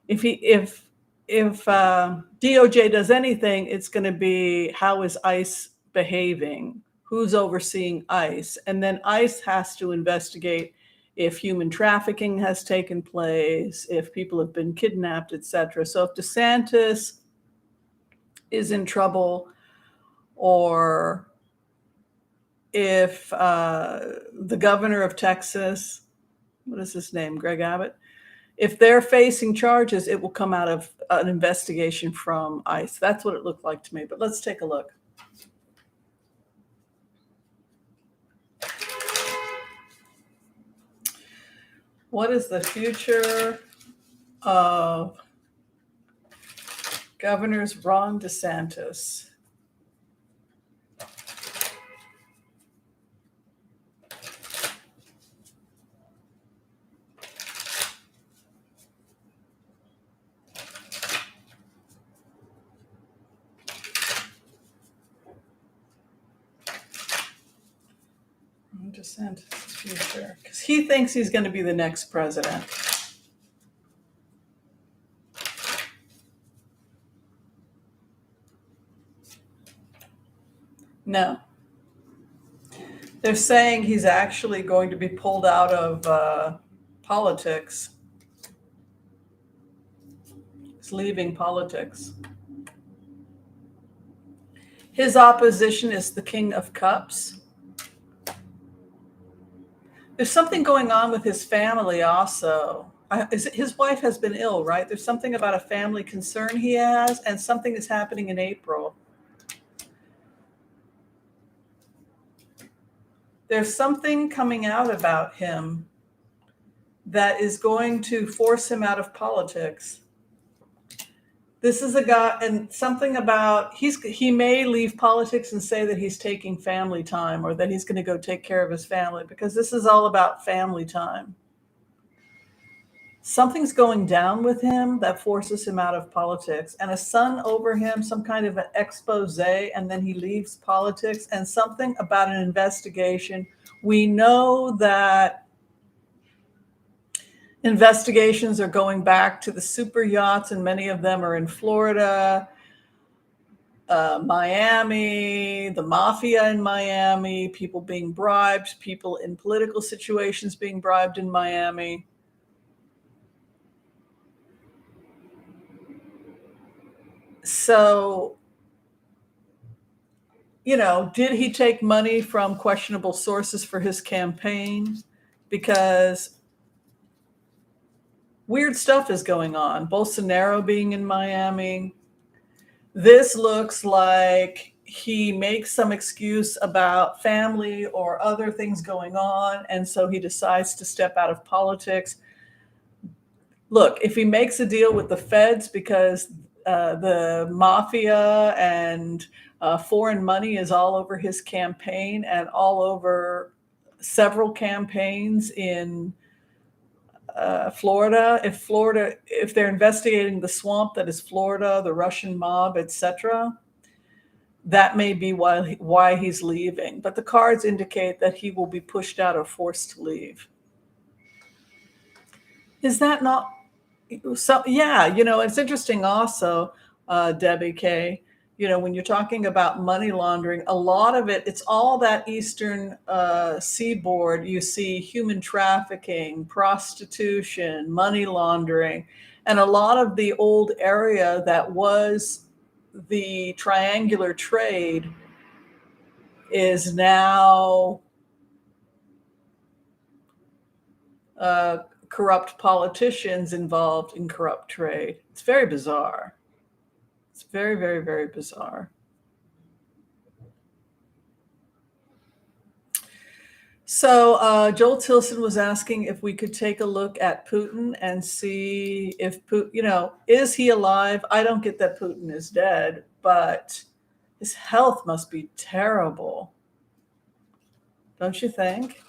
If DOJ does anything, it's going to be how is ICE behaving, who's overseeing ICE, and then ICE has to investigate if human trafficking has taken place, if people have been kidnapped, etc. So if DeSantis is in trouble, or if the governor of Texas, what is his name, Greg Abbott, if they're facing charges, it will come out of an investigation from ICE. That's what it looked like to me, but let's take a look. What is the future of Governor's Ron Desantis? DeSantis' future, because he thinks he's going to be the next president. No. They're saying he's actually going to be pulled out of politics. He's leaving politics. His opposition is the King of Cups. There's something going on with his family also. His wife has been ill, right? There's something about a family concern he has, and something is happening in April. There's something coming out about him that is going to force him out of politics. This is a guy, and something about he may leave politics and say that he's taking family time, or that he's going to go take care of his family, because this is all about family time. Something's going down with him that forces him out of politics, and a son over him, some kind of an expose, and then he leaves politics, and something about an investigation. We know that investigations are going back to the super yachts, and many of them are in Florida, Miami, the mafia in Miami, people being bribed, people in political situations being bribed in Miami. So, did he take money from questionable sources for his campaign? Because weird stuff is going on. Bolsonaro being in Miami. This looks like he makes some excuse about family or other things going on, and so he decides to step out of politics. Look, if he makes a deal with the feds because the mafia and foreign money is all over his campaign and all over several campaigns in Florida, if they're investigating the swamp that is Florida, the Russian mob, etc., that may be why he's leaving. But the cards indicate that he will be pushed out or forced to leave. Is that not so? Yeah, it's interesting also, Debbie K. when you're talking about money laundering, a lot of it, it's all that eastern seaboard. You see human trafficking, prostitution, money laundering, and a lot of the old area that was the triangular trade is now corrupt politicians involved in corrupt trade. It's very bizarre. It's very, very, very bizarre. So Joel Tilson was asking if we could take a look at Putin and see if Putin, is he alive? I don't get that Putin is dead, but his health must be terrible. Don't you think?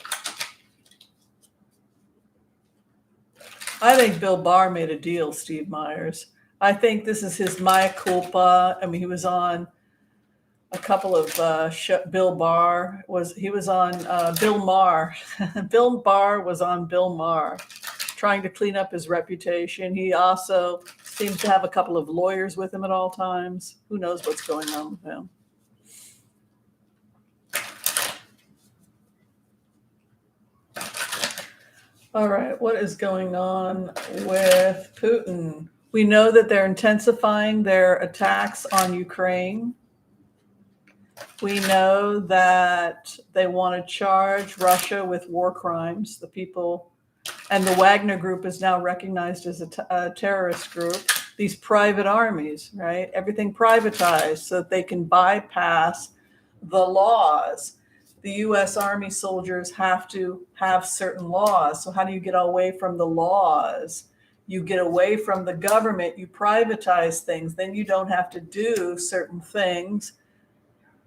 I think Bill Barr made a deal, Steve Myers. I think this is his mea culpa. I mean, he was on a couple of Bill Barr he was on Bill Maher. Bill Barr was on Bill Maher, trying to clean up his reputation. He also seems to have a couple of lawyers with him at all times. Who knows what's going on with him? All right, what is going on with Putin? We know that they're intensifying their attacks on Ukraine. We know that they want to charge Russia with war crimes. The people, and the Wagner Group is now recognized as a terrorist group. These private armies, right? Everything privatized so that they can bypass the laws. The U.S. Army soldiers have to have certain laws. So how do you get away from the laws? You get away from the government, you privatize things, then you don't have to do certain things.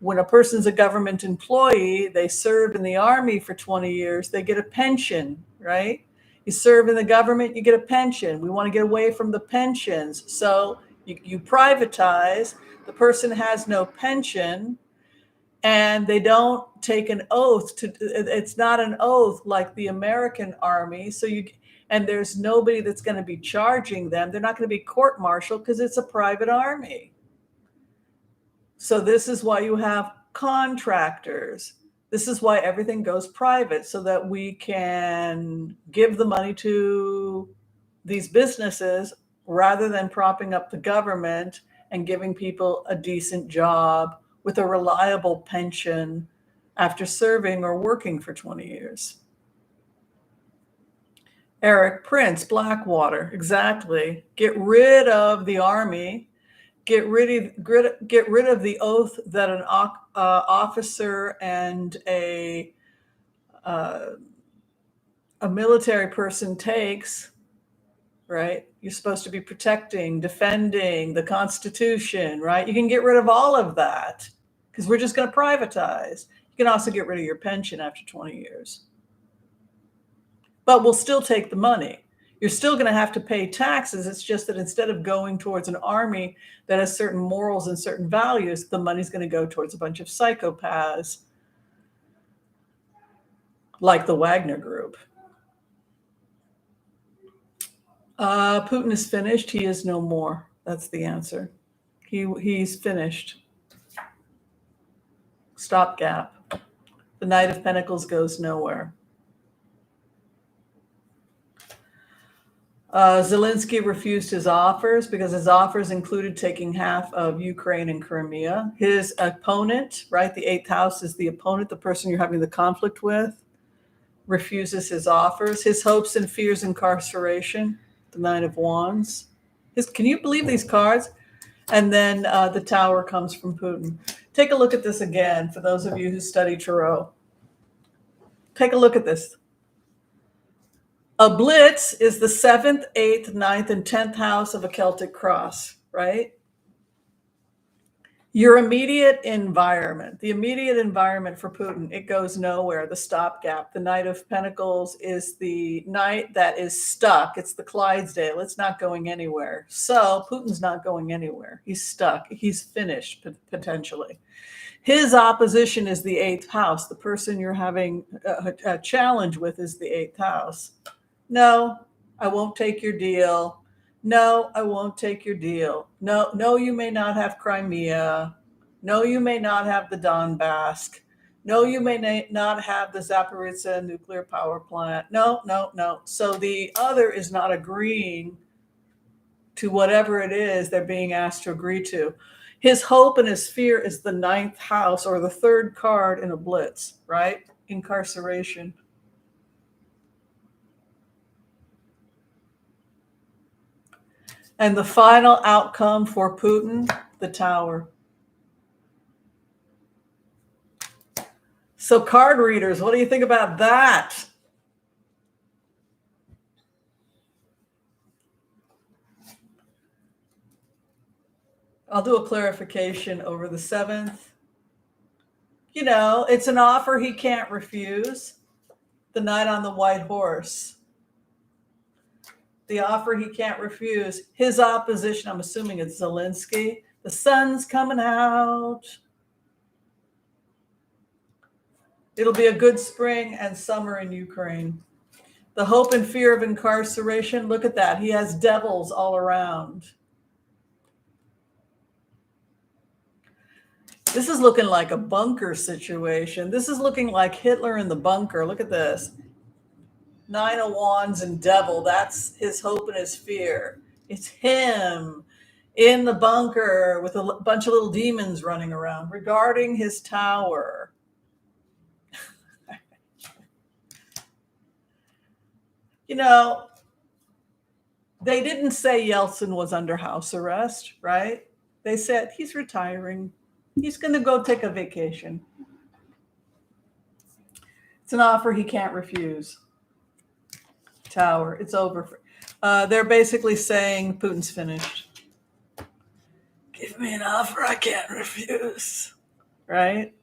When a person's a government employee, they serve in the Army for 20 years, they get a pension, right? You serve in the government, you get a pension. We want to get away from the pensions. So you privatize, the person has no pension, and they don't take an oath it's not an oath like the American Army. And there's nobody that's going to be charging them. They're not going to be court-martialed because it's a private army. So this is why you have contractors. This is why everything goes private, so that we can give the money to these businesses rather than propping up the government and giving people a decent job with a reliable pension after serving or working for 20 years. Eric Prince, Blackwater, exactly. Get rid of the Army. Get rid of the oath that an officer and a military person takes, right? You're supposed to be protecting, defending the Constitution, right? You can get rid of all of that because we're just going to privatize. You can also get rid of your pension after 20 years. But we'll still take the money. You're still going to have to pay taxes. It's just that instead of going towards an army that has certain morals and certain values, the money's going to go towards a bunch of psychopaths like the Wagner Group. Putin is finished. He is no more. That's the answer. He's finished. Stopgap. The Knight of Pentacles goes nowhere. Zelensky refused his offers because his offers included taking half of Ukraine and Crimea. His opponent, right, the 8th house is the opponent, the person you're having the conflict with, refuses his offers. His hopes and fears, incarceration, the Nine of Wands. Can you believe these cards? And then the Tower comes from Putin. Take a look at this again for those of you who study Tarot. Take a look at this. A blitz is the 7th, 8th, 9th, and 10th house of a Celtic cross, right? Your immediate environment, the immediate environment for Putin, it goes nowhere, the stopgap. The Knight of Pentacles is the knight that is stuck. It's the Clydesdale. It's not going anywhere. So Putin's not going anywhere. He's stuck. He's finished, potentially. His opposition is the 8th house. The person you're having a challenge with is the 8th house. No, I won't take your deal. No, I won't take your deal. No, no, you may not have Crimea. No, you may not have the Donbass. No, you may not have the Zaporizhzhia nuclear power plant. No, no, no. So the other is not agreeing to whatever it is they're being asked to agree to. His hope and his fear is the ninth house or the third card in a blitz, right? Incarceration. And the final outcome for Putin, the tower. So card readers, what do you think about that? I'll do a clarification over the 7th. You know, it's an offer he can't refuse. The knight on the white horse. The offer he can't refuse. His opposition, I'm assuming it's Zelensky. The sun's coming out. It'll be a good spring and summer in Ukraine. The hope and fear of incarceration, look at that. He has devils all around. This is looking like a bunker situation. This is looking like Hitler in the bunker. Look at this. 9 of Wands and devil. That's his hope and his fear. It's him in the bunker with a bunch of little demons running around regarding his tower. You know, they didn't say Yeltsin was under house arrest, right? They said he's retiring. He's going to go take a vacation. It's an offer he can't refuse. Tower, it's over. They're basically saying Putin's finished. Give me an offer I can't refuse, right?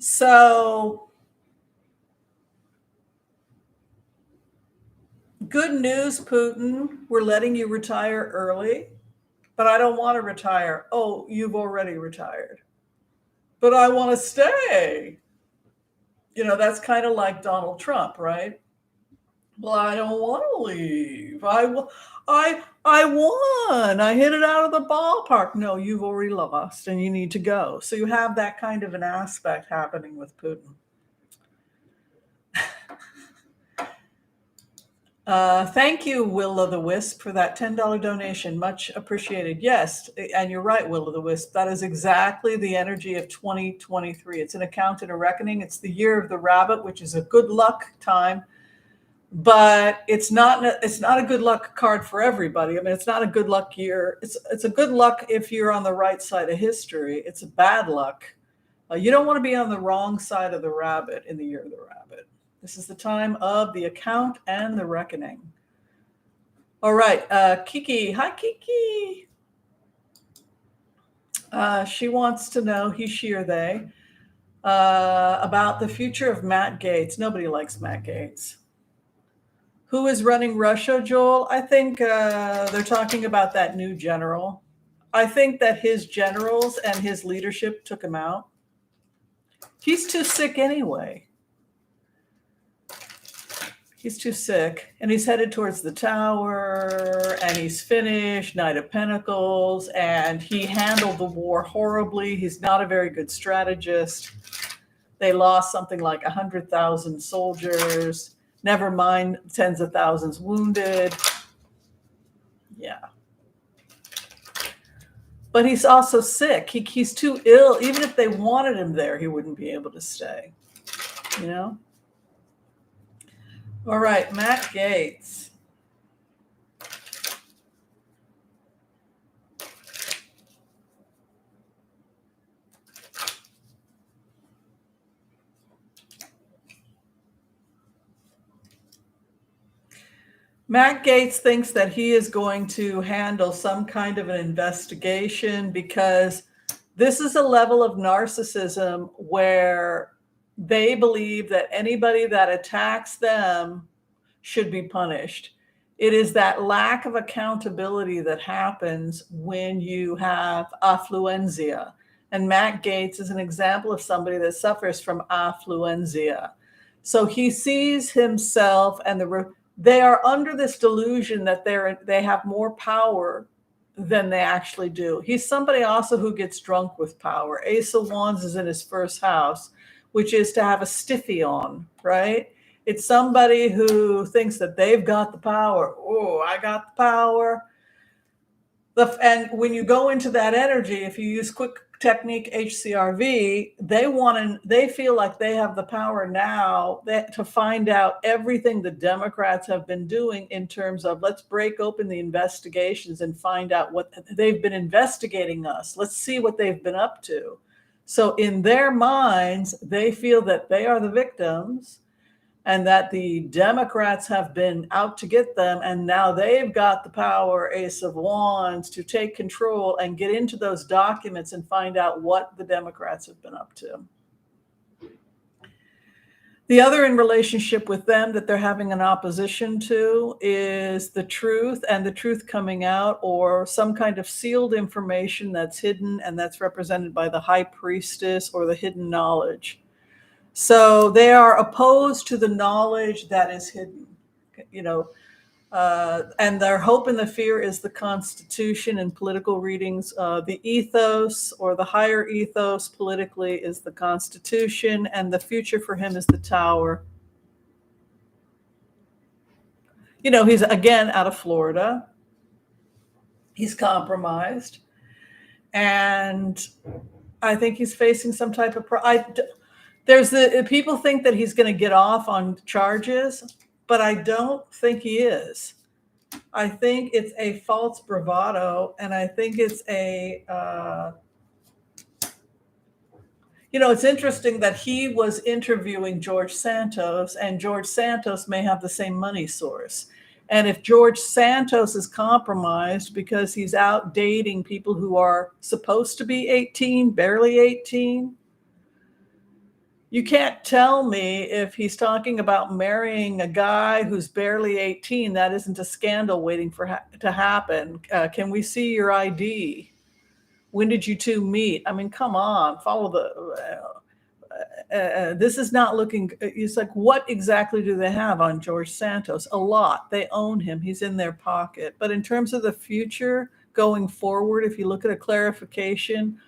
So, good news, Putin. We're letting you retire early, but I don't want to retire. Oh, you've already retired. But I want to stay. You know, that's kind of like Donald Trump, right? Well, I don't want to leave. I won. I hit it out of the ballpark. No, you've already lost and you need to go. So you have that kind of an aspect happening with Putin. Thank you, Will of the Wisp, for that $10 donation. Much appreciated. Yes, and you're right, Will of the Wisp. That is exactly the energy of 2023. It's an account and a reckoning. It's the year of the rabbit, which is a good luck time, but it's not a good luck card for everybody. I mean, it's not a good luck year. It's a good luck if you're on the right side of history. It's a bad luck. You don't want to be on the wrong side of the rabbit in the year of the rabbit. This is the time of the account and the reckoning. All right, Kiki. Hi, Kiki. She wants to know, he, she, or they, about the future of Matt Gaetz. Nobody likes Matt Gaetz. Who is running Russia, Joel? I think they're talking about that new general. I think that his generals and his leadership took him out. He's too sick anyway. He's too sick, and he's headed towards the tower, and he's finished, Knight of Pentacles, and he handled the war horribly. He's not a very good strategist. They lost something like 100,000 soldiers, never mind tens of thousands wounded. Yeah. But he's also sick. He's too ill. Even if they wanted him there, he wouldn't be able to stay, you know? All right, Matt Gaetz. Matt Gaetz thinks that he is going to handle some kind of an investigation because this is a level of narcissism where they believe that anybody that attacks them should be punished. It is that lack of accountability that happens when you have affluenza. And Matt Gaetz is an example of somebody that suffers from affluenza. So he sees himself, and they are under this delusion that they have more power than they actually do. He's somebody also who gets drunk with power. Ace of Wands is in his first house, which is to have a stiffy on, right? It's somebody who thinks that they've got the power. Oh, I got the power. And when you go into that energy, if you use quick technique HCRV, they feel like they have the power now to find out everything the Democrats have been doing in terms of, let's break open the investigations and find out what they've been investigating us. Let's see what they've been up to. So in their minds, they feel that they are the victims and that the Democrats have been out to get them, and now they've got the power, Ace of Wands, to take control and get into those documents and find out what the Democrats have been up to. The other in relationship with them that they're having an opposition to is the truth, and the truth coming out, or some kind of sealed information that's hidden, and that's represented by the high priestess or the hidden knowledge. So they are opposed to the knowledge that is hidden, and their hope and the fear is the Constitution and political readings. The ethos or the higher ethos politically is the Constitution, and the future for him is the Tower. He's again out of Florida. He's compromised. And I think he's facing some type of people think that he's going to get off on charges, but I don't think he is. I think it's a false bravado, and I think it's it's interesting that he was interviewing George Santos, and George Santos may have the same money source. And if George Santos is compromised because he's out dating people who are supposed to be 18, barely 18, you can't tell me if he's talking about marrying a guy who's barely 18, that isn't a scandal waiting to happen. Can we see your ID? When did you two meet? I mean, come on, follow this is not looking, it's like, what exactly do they have on George Santos? A lot. They own him. He's in their pocket. But in terms of the future going forward, if you look at a clarification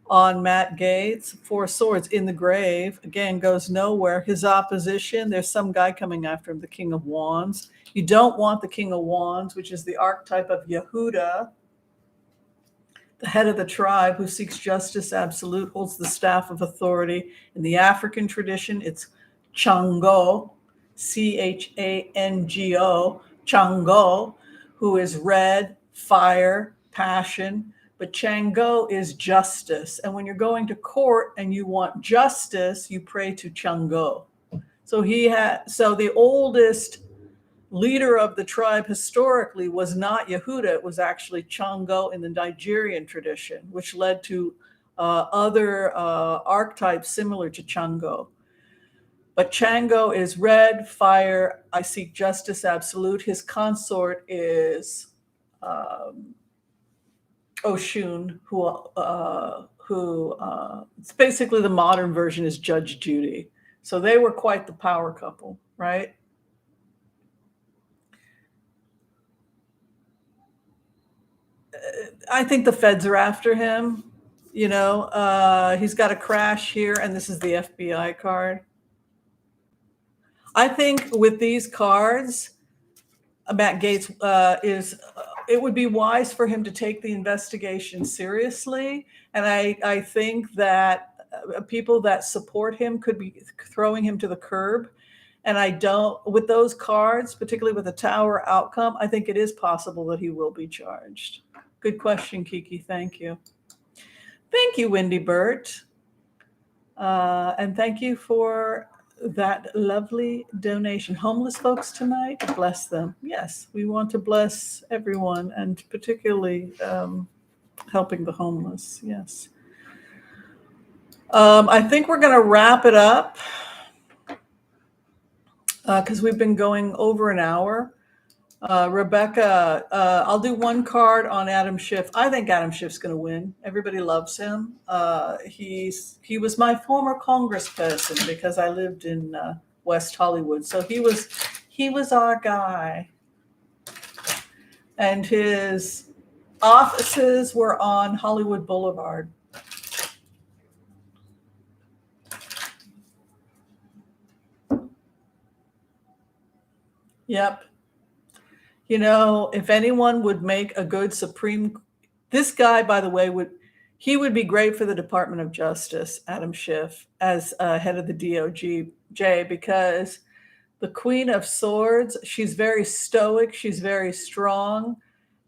on Matt Gaetz, Four Swords in the grave, again, goes nowhere. His opposition, there's some guy coming after him, the King of Wands. You don't want the King of Wands, which is the archetype of Yehuda, the head of the tribe who seeks justice absolute, holds the staff of authority. In the African tradition, it's Chango, Chango, Chango, who is red, fire, passion. But Chango is justice. And when you're going to court and you want justice, you pray to Chango. So the oldest leader of the tribe historically was not Yehuda, it was actually Chango in the Nigerian tradition, which led to other archetypes similar to Chango. But Chango is red, fire, I seek justice absolute. His consort is Oshun, who it's basically the modern version is Judge Judy. So they were quite the power couple, right? I think the feds are after him. He's got a crash here, and this is the FBI card. I think with these cards, Matt Gaetz it would be wise for him to take the investigation seriously. And I think that people that support him could be throwing him to the curb. And with those cards, particularly with the Tower outcome, I think it is possible that he will be charged. Good question, Kiki. Thank you. Thank you, Wendy Burt. And thank you for that lovely donation. Homeless folks tonight, bless them. Yes, we want to bless everyone, and particularly helping the homeless. Yes. I think we're going to wrap it up because we've been going over an hour. Rebecca, I'll do one card on Adam Schiff. I think Adam Schiff's going to win. Everybody loves him. He was my former congressperson because I lived in West Hollywood. So he was our guy. And his offices were on Hollywood Boulevard. Yep. You know, if anyone would make a good this guy, by the way, would be great for the Department of Justice, Adam Schiff, as head of the DOJ, because the Queen of Swords, she's very stoic, she's very strong,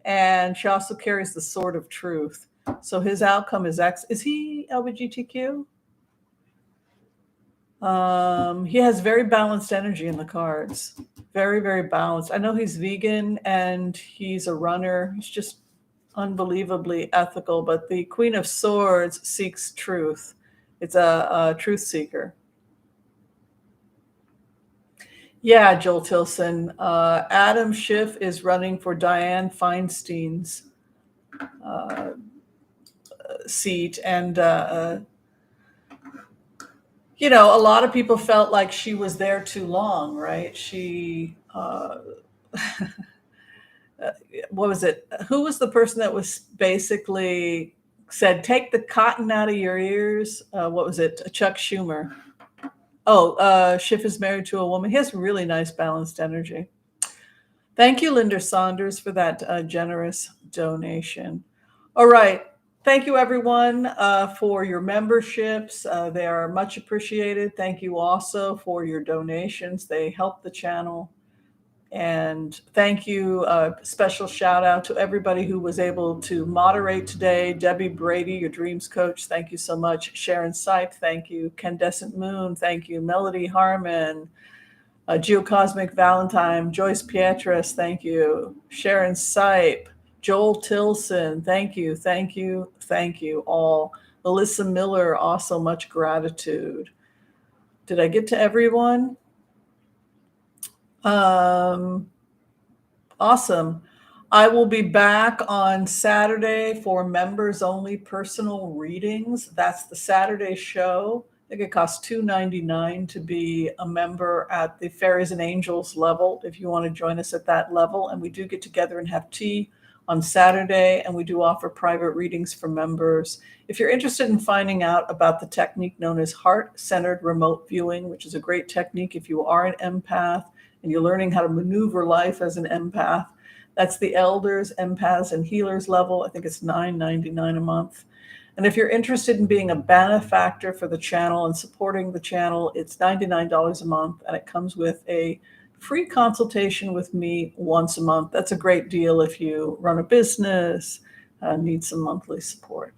and she also carries the sword of truth. So his outcome is is he LGBTQ? He has very balanced energy in the cards. Very, very balanced. I know he's vegan and he's a runner. He's just unbelievably ethical, but the Queen of Swords seeks truth. It's a truth seeker. Yeah, Joel Tilson. Adam Schiff is running for Dianne Feinstein's seat. And, you know, a lot of people felt like she was there too long, right? She, what was it? Who was the person that was basically said, take the cotton out of your ears? What was it? Chuck Schumer. Oh, Schiff is married to a woman. He has really nice balanced energy. Thank you, Linda Saunders, for that generous donation. All right. Thank you, everyone, for your memberships. They are much appreciated. Thank you also for your donations. They help the channel. And thank you. Special shout out to everybody who was able to moderate today. Debbie Brady, your dreams coach, thank you so much. Sharon Sipe, thank you. Candescent Moon, thank you. Melody Harmon, Geocosmic Valentine, Joyce Pietras, thank you. Sharon Sipe, Joel Tilson, thank you, thank you, thank you all. Alyssa Miller, also much gratitude. Did I get to everyone? Awesome. I will be back on Saturday for members only personal readings. That's the Saturday show. I think it costs $2.99 to be a member at the Fairies and Angels level if you want to join us at that level. And we do get together and have tea on Saturday, and we do offer private readings for members. If you're interested in finding out about the technique known as heart-centered remote viewing, which is a great technique if you are an empath and you're learning how to maneuver life as an empath, that's the Elders, Empaths, and Healers level. I think it's $9.99 a month. And if you're interested in being a benefactor for the channel and supporting the channel, it's $99 a month, and it comes with a free consultation with me once a month. That's a great deal if you run a business, need some monthly support.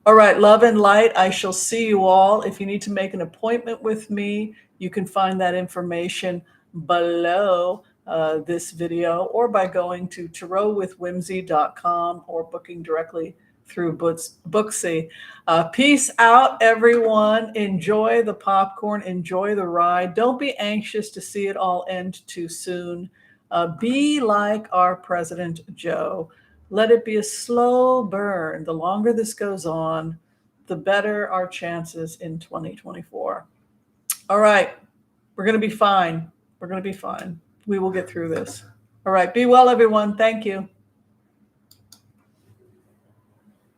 All right, love and light. I shall see you all. If you need to make an appointment with me, you can find that information below this video, or by going to tarotwithwhimsy.com or booking directly through Booksy. Peace out, everyone. Enjoy the popcorn. Enjoy the ride. Don't be anxious to see it all end too soon. Be like our President Joe. Let it be a slow burn. The longer this goes on, the better our chances in 2024. All right. We're going to be fine. We're going to be fine. We will get through this. All right. Be well, everyone. Thank you.